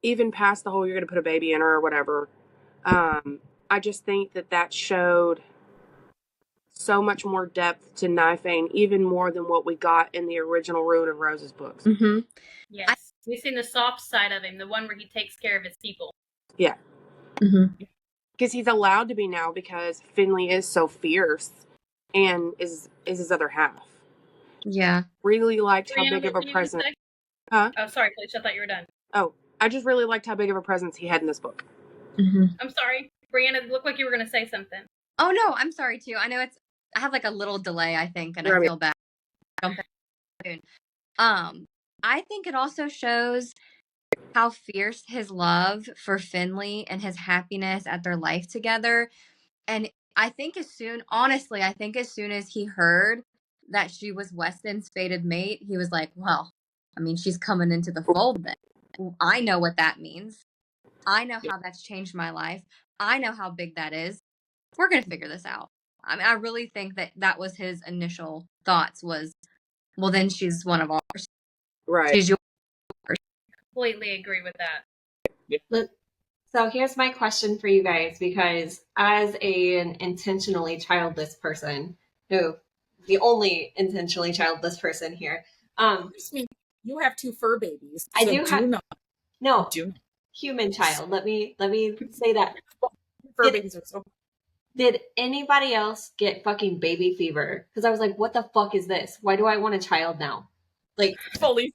even past the whole you're gonna put a baby in her or whatever, I just think that showed so much more depth to Knifeane, even more than what we got in the original Ruin of Roses books. Mm-hmm. Yes, we've seen the soft side of him, the one where he takes care of his people. Yeah. Mm-hmm. Because he's allowed to be now, because Finley is so fierce and is his other half. Yeah. Really liked how big of a presence. Huh? Oh, sorry, Felicia, I thought you were done. Oh, I just really liked how big of a presence he had in this book. Mm-hmm. I'm sorry. Breene, it looked like you were going to say something. Oh, no, I'm sorry, too. I know I have a little delay, I think, and I feel bad. I think it also shows how fierce his love for Finley and his happiness at their life together. And I think as soon as he heard that she was Weston's fated mate, he was like, well, I mean, she's coming into the fold then. I know what that means. I know how that's changed my life. I know how big that is. We're going to figure this out. I mean, I really think that was his initial thoughts was, well, then she's one of ours. Right. She's yours. Completely agree with that. So here's my question for you guys, because as an intentionally childless person, the only intentionally childless person here, you have 2 fur babies. I so do have not no do human child. Let me say that. fur babies are so. Did anybody else get fucking baby fever? Because I was like, what the fuck is this? Why do I want a child now? Like, Fully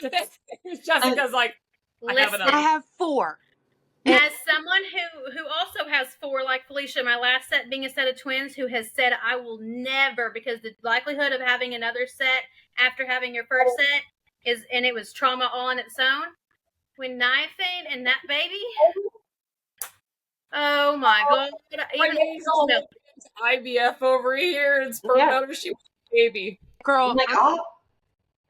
Jessica's like, I have Listen, enough. I have 4. as someone who also has 4, like Felicia, my last set being a set of twins, who has said I will never, because the likelihood of having another set after having your first set is, and it was trauma all on its own. When Knifing and that baby, oh my god! Even IVF over here and sperm Yeah. donor, she was a baby. Girl, I'm like, oh,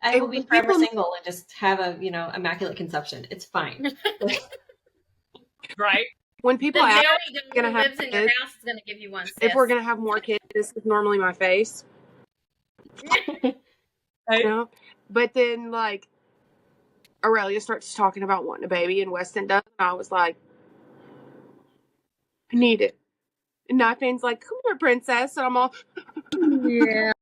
I Hey, will be when forever people- single and just have a immaculate conception. It's fine. Right? when The people ask Mary who gonna have lives in your kids, house is going to give you one. Sis. if we're gonna have more kids, this is normally my face. You know? But then like Aurelia starts talking about wanting a baby and Weston does, and I was like, I need it. And Knife's like, come here, princess, and I'm all Yeah.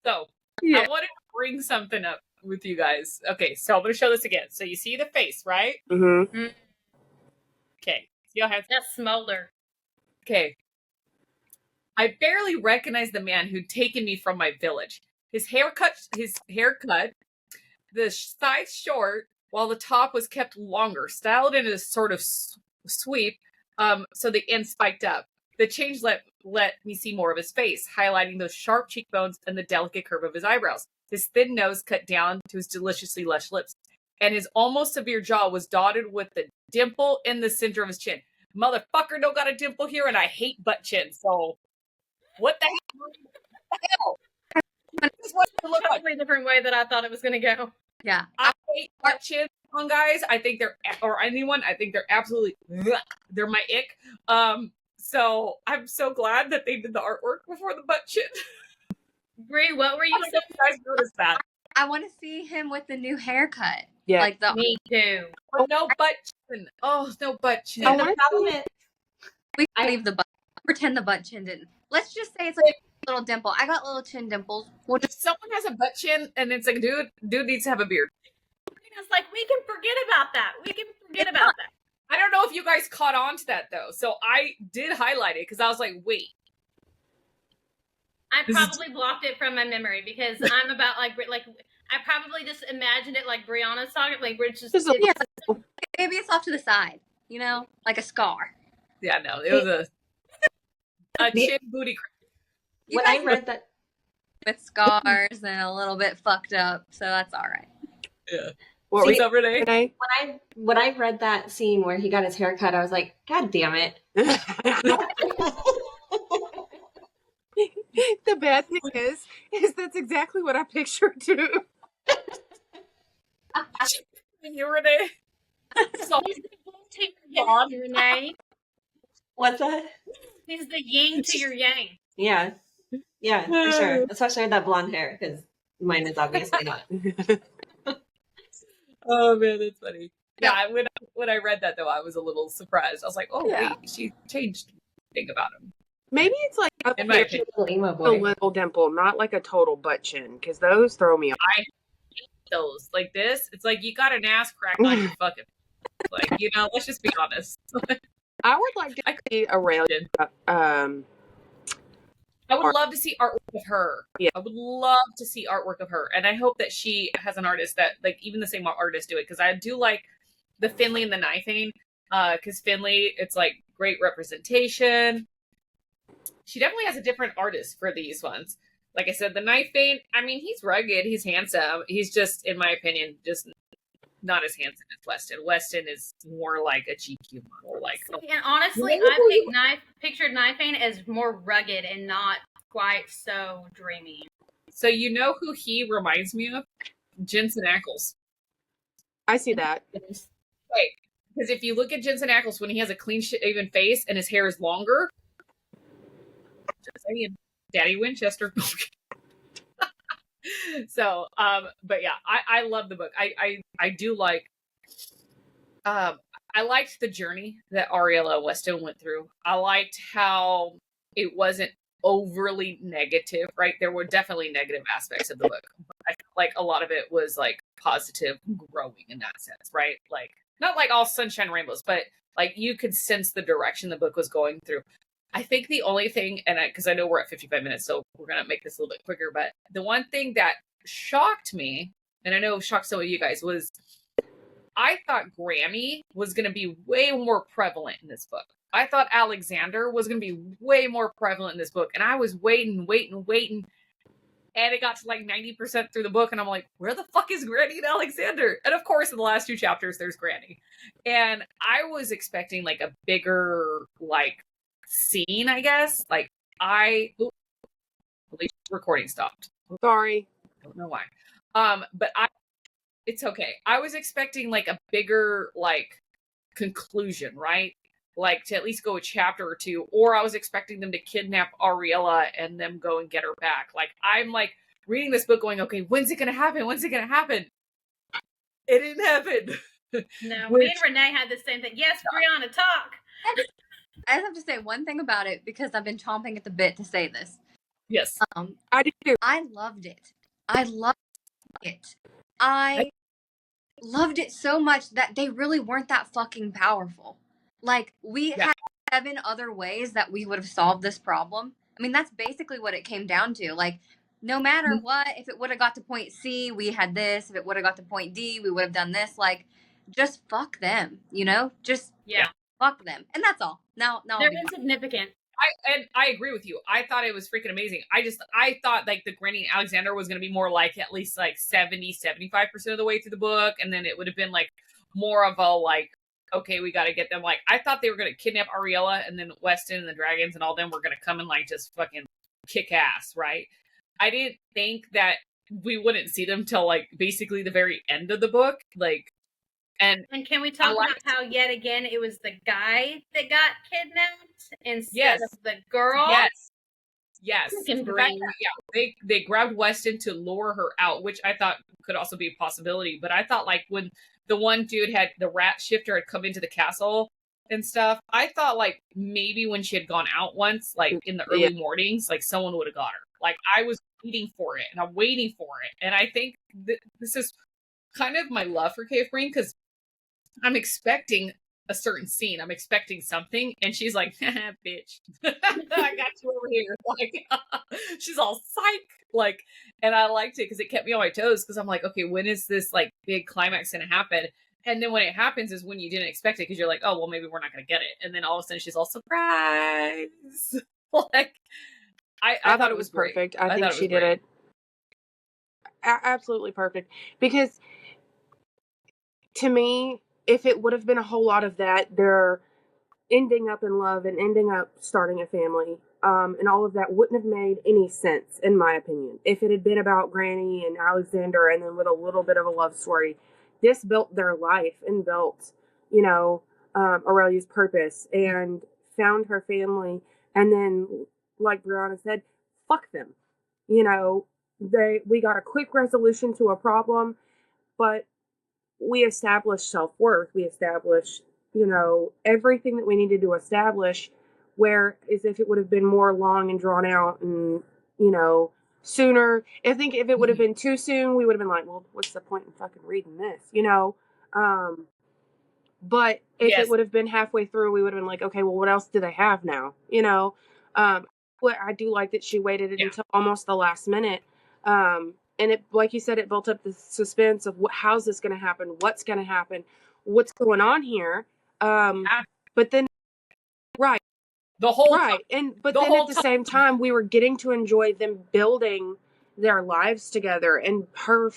So yeah. I wanted to bring something up with you guys. Okay, so I'm gonna show this again. So you see the face, right? Mm-hmm. Okay. See how handsome. That's Smolder. Okay. I barely recognized the man who'd taken me from my village. His haircut, the sides short, while the top was kept longer, styled in a sort of sweep, so the end spiked up. The change let me see more of his face, highlighting those sharp cheekbones and the delicate curve of his eyebrows. His thin nose cut down to his deliciously lush lips, and his almost severe jaw was dotted with the dimple in the center of his chin. Motherfucker don't got a dimple here, and I hate butt chin, so what the hell? This is what it look like. Totally different way that I thought it was going to go. Yeah. I hate butt chin on guys. I think they're, or anyone, I think they're absolutely, they're my ick. So I'm so glad that they did the artwork before the butt chin. Bree, what were you I don't know if you guys noticed that. I want to see him with the new haircut. Yeah. Like the saying? Me too. Oh, no butt chin. Oh, no butt chin. I The wanna problem is, we can leave the butt. Pretend the butt chin didn't. Let's just say it's like a little dimple. I got little chin dimples. We'll If someone has a butt chin and it's like, dude needs to have a beard. It's like, we can forget about that. We can forget about that. I don't know if you guys caught on to that though. So I did highlight it because I was like, wait. I This is- probably blocked it from my memory because I'm about like I probably just imagined it like Brianna's talking, like we're just Just a- it's- maybe it's off to the side. Like a scar. Yeah, no, it was a chin booty crack. You when guys I read that, with scars and a little bit fucked up, so that's all right. Yeah. What were What's you up, Renee? Renee? when I read that scene where he got his hair cut, I was like, God damn it. The bad thing is that's exactly what I pictured too. You, Renee? So, he's the yin to your yang, Renee. What's that? He's the yin to your yang. Yeah. Yeah, for sure. Especially with that blonde hair, because mine is obviously not. oh man, that's funny. Yeah, when I read that though, I was a little surprised. I was like, oh Yeah. wait, she changed thing about him. Maybe it's like a In my opinion. Little emo a boy. little dimple, not like a total butt chin, because those throw me off. Those like this, it's like you got an ass crack on your fucking. Like, let's just be honest. I would like to see Aurelia. I would love to see artwork of her. Yeah. I would love to see artwork of her. And I hope that she has an artist that, like, even the same artists do it. Because I do like the Finley and the knifing. Because Finley, it's, like, great representation. She definitely has a different artist for these ones. Like I said, the knifing, I mean, he's rugged. He's handsome. He's just, in my opinion, just not as handsome as Weston. Weston is more like a GQ model. Like, And honestly, I pictured Knifing as more rugged and not quite so dreamy. so you know who he reminds me of? Jensen Ackles. I see that. Right. Because if you look at Jensen Ackles when he has a clean shaven face and his hair is longer, just saying, Daddy Winchester. So, but yeah, I love the book. I do like, I I liked the journey that Aurelia Weston went through. I liked how it wasn't overly negative, right? There were definitely negative aspects of the book. But I feel like a lot of it was like positive growing in that sense, right? Like not like all sunshine and rainbows, but like you could sense the direction the book was going through. I think the only thing, and because I know we're at 55 minutes, so we're going to make this a little bit quicker, but the one thing that shocked me, and I know shocked some of you guys, was I thought Granny was going to be way more prevalent in this book. I thought Alexander was going to be way more prevalent in this book. And I was waiting. And it got to like 90% through the book. And I'm like, where the fuck is Granny and Alexander? And of course, in the last 2 chapters, there's Granny. And I was expecting like a bigger like scene, I guess. Like recording stopped. Sorry. Don't know why. But it's okay. I was expecting like a bigger like conclusion, right? Like to at least go a chapter or 2, or I was expecting them to kidnap Aurelia and them go and get her back. Like I'm like reading this book going, okay, when's it gonna happen? When's it gonna happen? It didn't happen. No, me and Renee had the same thing. Yes, Brianna, talk. I just have to say one thing about it because I've been chomping at the bit to say this. Yes. I did too. I loved it. I loved it so much that they really weren't that fucking powerful. Like, we had 7 other ways that we would have solved this problem. I mean, that's basically what it came down to. Like, no matter what, if it would have got to point C, we had this. If it would have got to point D, we would have done this. Like, just fuck them, you know? Just fuck them. And that's all. Now they're insignificant. I agree with you. I thought it was freaking amazing. I thought like the Granny and Alexander was going to be more like at least like 70-75% of the way through the book. And then it would have been like more of a like, okay, we got to get them. Like, I thought they were going to kidnap Aurelia and then Weston and the dragons and all them were going to come and like just fucking kick ass, right? I didn't think that we wouldn't see them till like basically the very end of the book. Like, and can we talk about how yet again it was the guy that got kidnapped instead of the girl? Yes. In fact, they grabbed Weston to lure her out, which I thought could also be a possibility. But I thought like when the one dude the rat shifter had come into the castle and stuff, I thought like maybe when she had gone out once, like in the early mornings, like someone would have got her. Like I was waiting for it and I'm waiting for it. And I think this is kind of my love for Cave Breene because I'm expecting a certain scene. I'm expecting something. And she's like, bitch, I got you over here. Like, she's all psych. Like, and I liked it because it kept me on my toes because I'm like, okay, when is this like big climax going to happen? And then when it happens is when you didn't expect it because you're like, oh, well, maybe we're not going to get it. And then all of a sudden she's all surprise. Like, I thought it was perfect. Great. I think she did it absolutely perfect because to me, if it would have been a whole lot of that, they're ending up in love and ending up starting a family, and all of that wouldn't have made any sense, in my opinion. If it had been about Granny and Alexander and then with a little bit of a love story, this built their life and built, Aurelia's purpose and found her family. And then, like Brianna said, fuck them. We got a quick resolution to a problem, but we established self-worth. We established, everything that we needed to establish, where as if it would have been more long and drawn out and, sooner. I think if it would have been too soon, we would have been like, well, what's the point in fucking reading this, But if it would have been halfway through, we would have been like, okay, well, what else do they have now? What I do like that she waited until almost the last minute. And it, like you said, it built up the suspense of how's this going to happen? What's going to happen? What's going on here? But then, the whole time. But then at the same time, we were getting to enjoy them building their lives together and her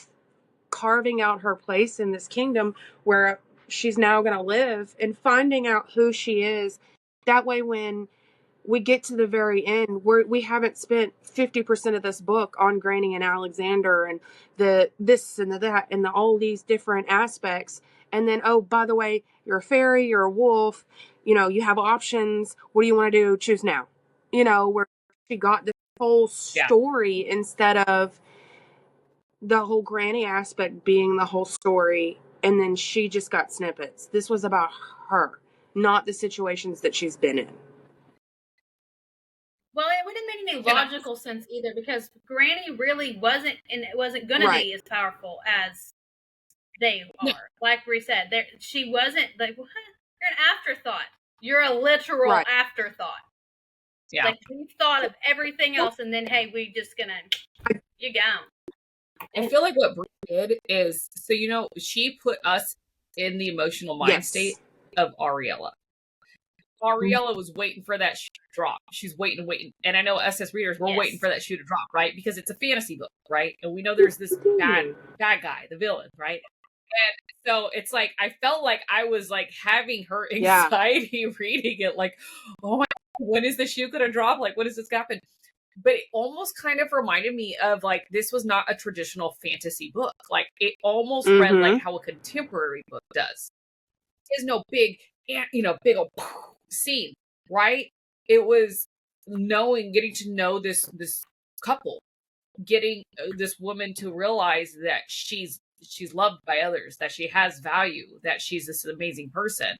carving out her place in this kingdom where she's now going to live and finding out who she is. That way, when we get to the very end, we haven't spent 50% of this book on Granny and Alexander and the this and the that and all these different aspects. And then, oh, by the way, you're a fairy, you're a wolf, you have options. What do you want to do? Choose now. Where she got this whole story instead of the whole Granny aspect being the whole story and then she just got snippets. This was about her, not the situations that she's been in. Well, it wouldn't make any logical sense either, because Granny really wasn't, and it wasn't going to be as powerful as they are. Like Bree said, she wasn't like, well, you're an afterthought. You're a literal afterthought. Yeah. Like, we thought of everything else, and then, hey, we just gonna, you gone. I feel like what Breene did is, so, you know, she put us in the emotional mind state of Aurelia. Aurelia was waiting for that shoe to drop. She's waiting. And I know us as readers, we're waiting for that shoe to drop, right? Because it's a fantasy book, right? And we know there's this bad guy, the villain, right? And so it's like, I felt like I was like having her anxiety reading it, like, oh my God, when is the shoe going to drop? Like, what is this happen? But it almost kind of reminded me of like, this was not a traditional fantasy book. Like, it almost read like how a contemporary book does. There's no big, big old scene, right? It was getting to know this couple, getting this woman to realize that she's loved by others, that she has value, that she's this amazing person.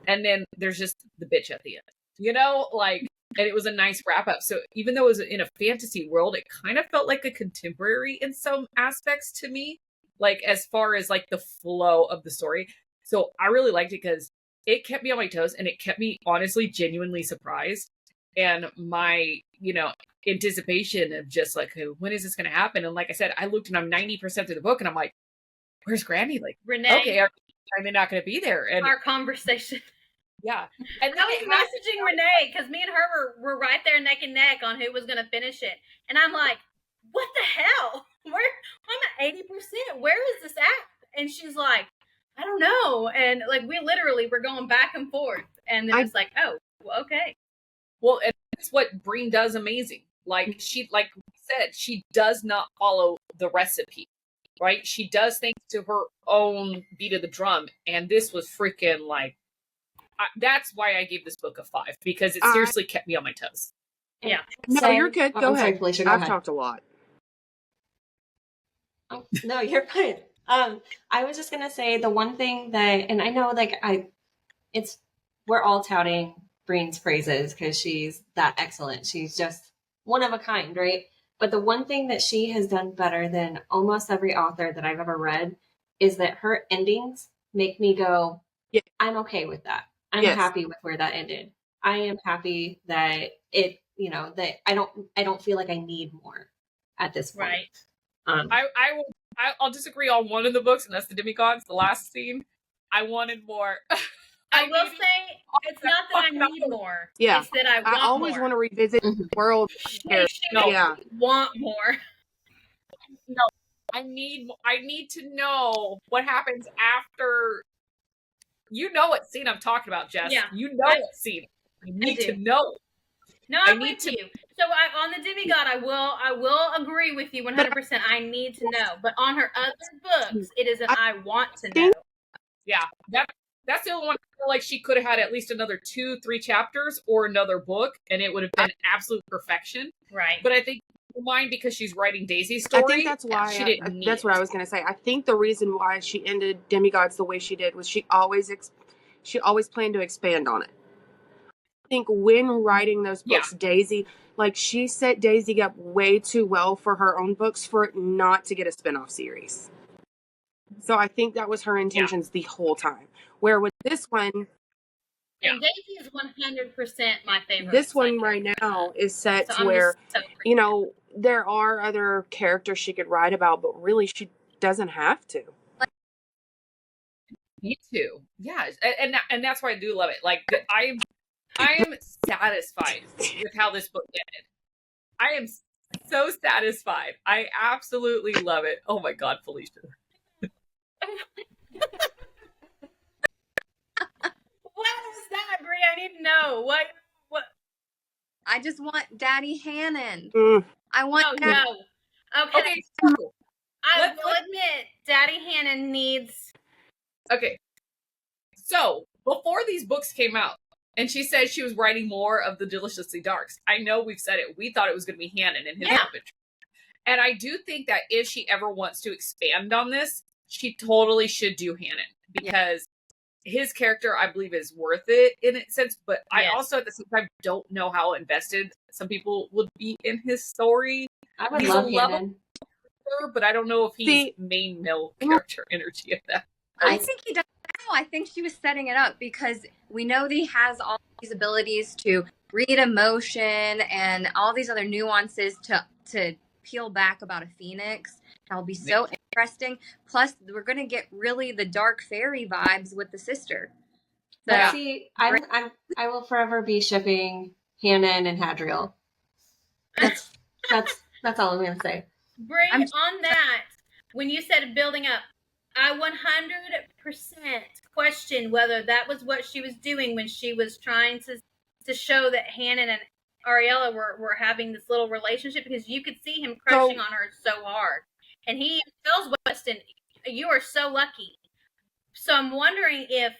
And then there's just the bitch at the end, like, and it was a nice wrap up. So even though it was in a fantasy world, it kind of felt like a contemporary in some aspects to me, like as far as like the flow of the story. So I really liked it because it kept me on my toes, and it kept me honestly genuinely surprised. And my, anticipation of just like, when is this going to happen? And like I said, I looked and I'm 90% through the book and I'm like, where's Granny? Like, Renee, okay, are they not going to be there? And our conversation. Yeah. And I was messaging Renee because me and her were right there neck and neck on who was going to finish it. And I'm like, what the hell? I'm at 80%. Where is this at? And she's like, I don't know. And like, we literally were going back and forth. And then it's like, oh, well, okay. Well, and that's what Breene does amazing. Like like we said, she does not follow the recipe, right? She does things to her own beat of the drum. And this was freaking like, that's why I gave this book a 5, because it seriously kept me on my toes. Yeah. No, you're good. Go ahead. Sorry, Felicia, I've talked a lot. Oh, no, you're good. I was just gonna say the one thing that, and I know like we're all touting Breene's praises because she's that excellent. She's just one of a kind, right? But the one thing that she has done better than almost every author that I've ever read is that her endings make me go, I'm okay with that. I'm happy with where that ended. I am happy that it, that I don't feel like I need more at this point. Right. I'll disagree on one of the books, and that's the Demigods, the last scene. I wanted more. I will say, it's not that I need more. Yeah. It's that I always want to revisit the world. Want more. No, I need to know what happens after. You know what scene I'm talking about, Jess. Yeah. You know what scene. I need to know. No, I'm with you. So on the Demigod, I will agree with you 100%. I need to know. But on her other books, it is an I want to know. Yeah, that's the only one I feel like she could have had at least another 2-3 chapters or another book, and it would have been absolute perfection. Right. But I think mine, because she's writing Daisy's story, I think that's why she didn't need that's what I was going to say. I think the reason why she ended Demigods the way she did was she always planned to expand on it. I think when writing those books, Daisy, like she set Daisy up way too well for her own books for it not to get a spinoff series. So I think that was her intentions the whole time. Where with this one, and Daisy is 100% my favorite. This one right now is set to where, there are other characters she could write about, but really she doesn't have to. Me too. Yeah, and that's why I do love it. Like I am satisfied with how this book ended. I am so satisfied. I absolutely love it. Oh my God, Felicia. What is that, Bree? I need to know. What? I just want Daddy Hannon. I want No. Okay. So, I will admit, Daddy Hannon needs. Okay. So before these books came out, and she said she was writing more of the Deliciously Darks. I know we've said it. We thought it was going to be Hannon and his adventure. And I do think that if she ever wants to expand on this, she totally should do Hannon because his character, I believe, is worth it in a sense. But I also, at the same time, don't know how invested some people would be in his story. I would love Hannon. But I don't know if he's main male character energy of that. I think he does now. I think she was setting it up because we know that he has all these abilities to read emotion and all these other nuances to peel back about a phoenix. That'll be so interesting. Plus, we're going to get really the dark fairy vibes with the sister. So, but see, I will forever be shipping Hannon and Hadriel. That's all I'm going to say. Breene, on that, when you said building up, I 100% question whether that was what she was doing when she was trying to show that Hannon and Aurelia were having this little relationship, because you could see him crushing on her so hard. And he tells Weston, you are so lucky. So I'm wondering if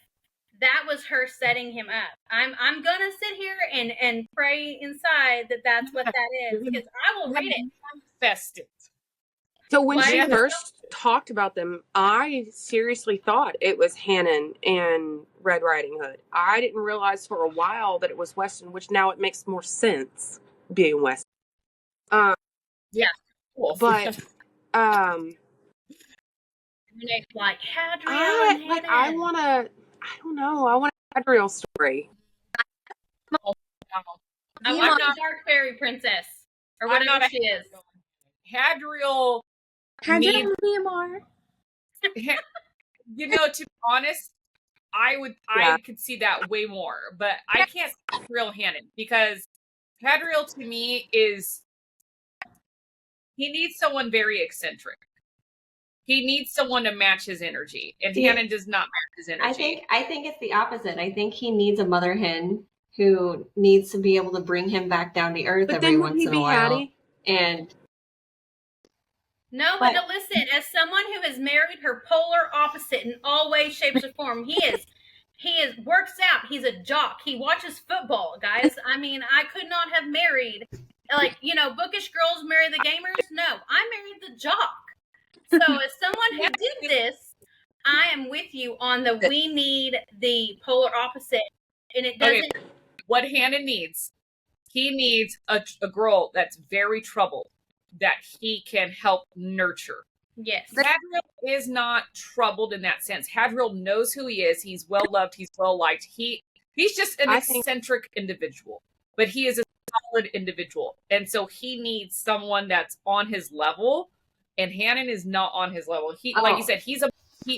that was her setting him up. I'm gonna sit here and pray inside that that's what that is, because I will read it. Festive. So when she first talked about them, I seriously thought it was Hannon and Red Riding Hood. I didn't realize for a while that it was Weston, which now it makes more sense being Weston. Yeah. Cool. But like Hadriel. I want a Hadriel story. I want a dark fairy princess, or whatever she is. Hadriel. You know, to be honest, I could see that way more, but I can't see Hadriel Hannon, because Hadriel to me he needs someone very eccentric. He needs someone to match his energy, and Hannon does not match his energy. I think it's the opposite. I think he needs a mother hen who needs to be able to bring him back down to earth every once in a while. Hattie? And no, listen, as someone who has married her polar opposite in all ways, shapes, or form, he works out. He's a jock. He watches football, guys. I mean, I could not have married, bookish girls marry the gamers. No, I married the jock. So as someone who did this, I am with you on we need the polar opposite. And it doesn't. Okay. What Hannon needs, he needs a girl that's very troubled, that he can help nurture. Yes. Hadriel is not troubled in that sense. Hadriel knows who he is. He's well loved. He's well liked. He's just an eccentric individual, but he is a solid individual. And so he needs someone that's on his level, and Hannon is not on his level. Like you said, he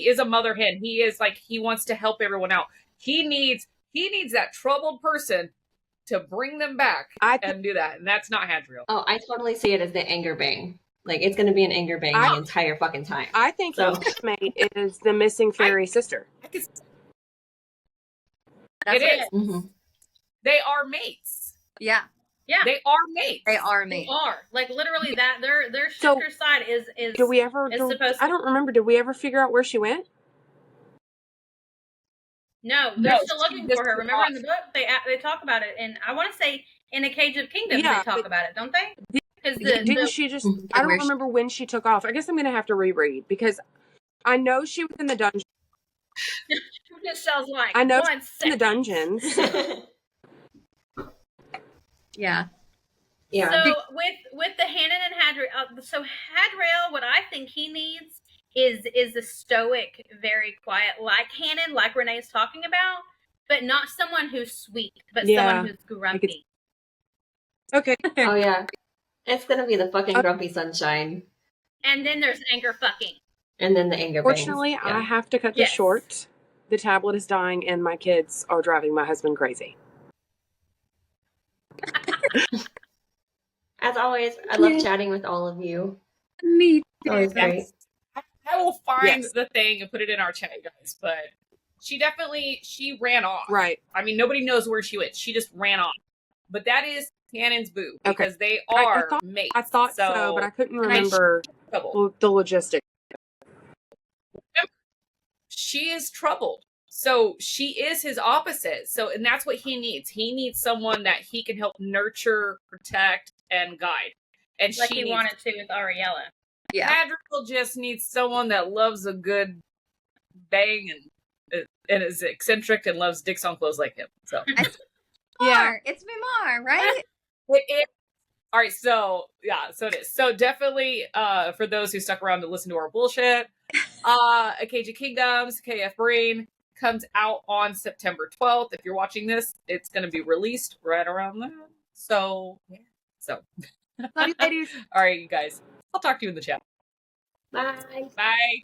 is a mother hen. He is he wants to help everyone out. He needs that troubled person to bring them back and do that. And that's not Hadriel. Oh, I totally see it as the anger bang. Like, it's going to be an anger bang the entire fucking time. I think his mate is the missing fairy sister. It is. Mm-hmm. They are mates. Yeah. Yeah. They are mates. They are mates. They are. Like, literally, that their sister side is do we ever supposed to... I don't remember, did we ever figure out where she went? No, they're still looking for her. Remember in the book, they talk about it, and I want to say in A Cage of Kingdoms they talk about it, don't they? Didn't she just? I don't remember when she took off. I guess I'm gonna have to reread, because I know she was in the dungeon. Michelle's like, I know she was in the dungeons. Yeah. So with the Hannon and Hadriel, so Hadriel, what I think he needs is a stoic, very quiet, like Hannon, like Renee's talking about, but not someone who's sweet, but someone who's grumpy. Okay. Oh yeah, it's gonna be the fucking grumpy sunshine. And then there's anger fucking. And then the anger. Fortunately, I have to cut this short. The tablet is dying, and my kids are driving my husband crazy. As always, I love chatting with all of you. Me too. Always great. I will find the thing and put it in our chat, guys. But she ran off. Right. I mean, nobody knows where she went. She just ran off. But that is Hannon's boo, because they are mates. I thought so, but I couldn't remember the logistics. She is troubled. So she is his opposite. So, and that's what he needs. He needs someone that he can help nurture, protect, and guide. And like he wanted to with Aurelia. Yeah. Hadriel just needs someone that loves a good bang and is eccentric and loves dicks on clothes like him. So Yeah. It's Mimar, right? it all right, so yeah, so it is. So definitely for those who stuck around to listen to our bullshit, A Cage of Kingdoms, KF Breene comes out on September 12th. If you're watching this, it's gonna be released right around then. So yeah. So Love you, ladies. all right, you guys. I'll talk to you in the chat. Bye. Bye.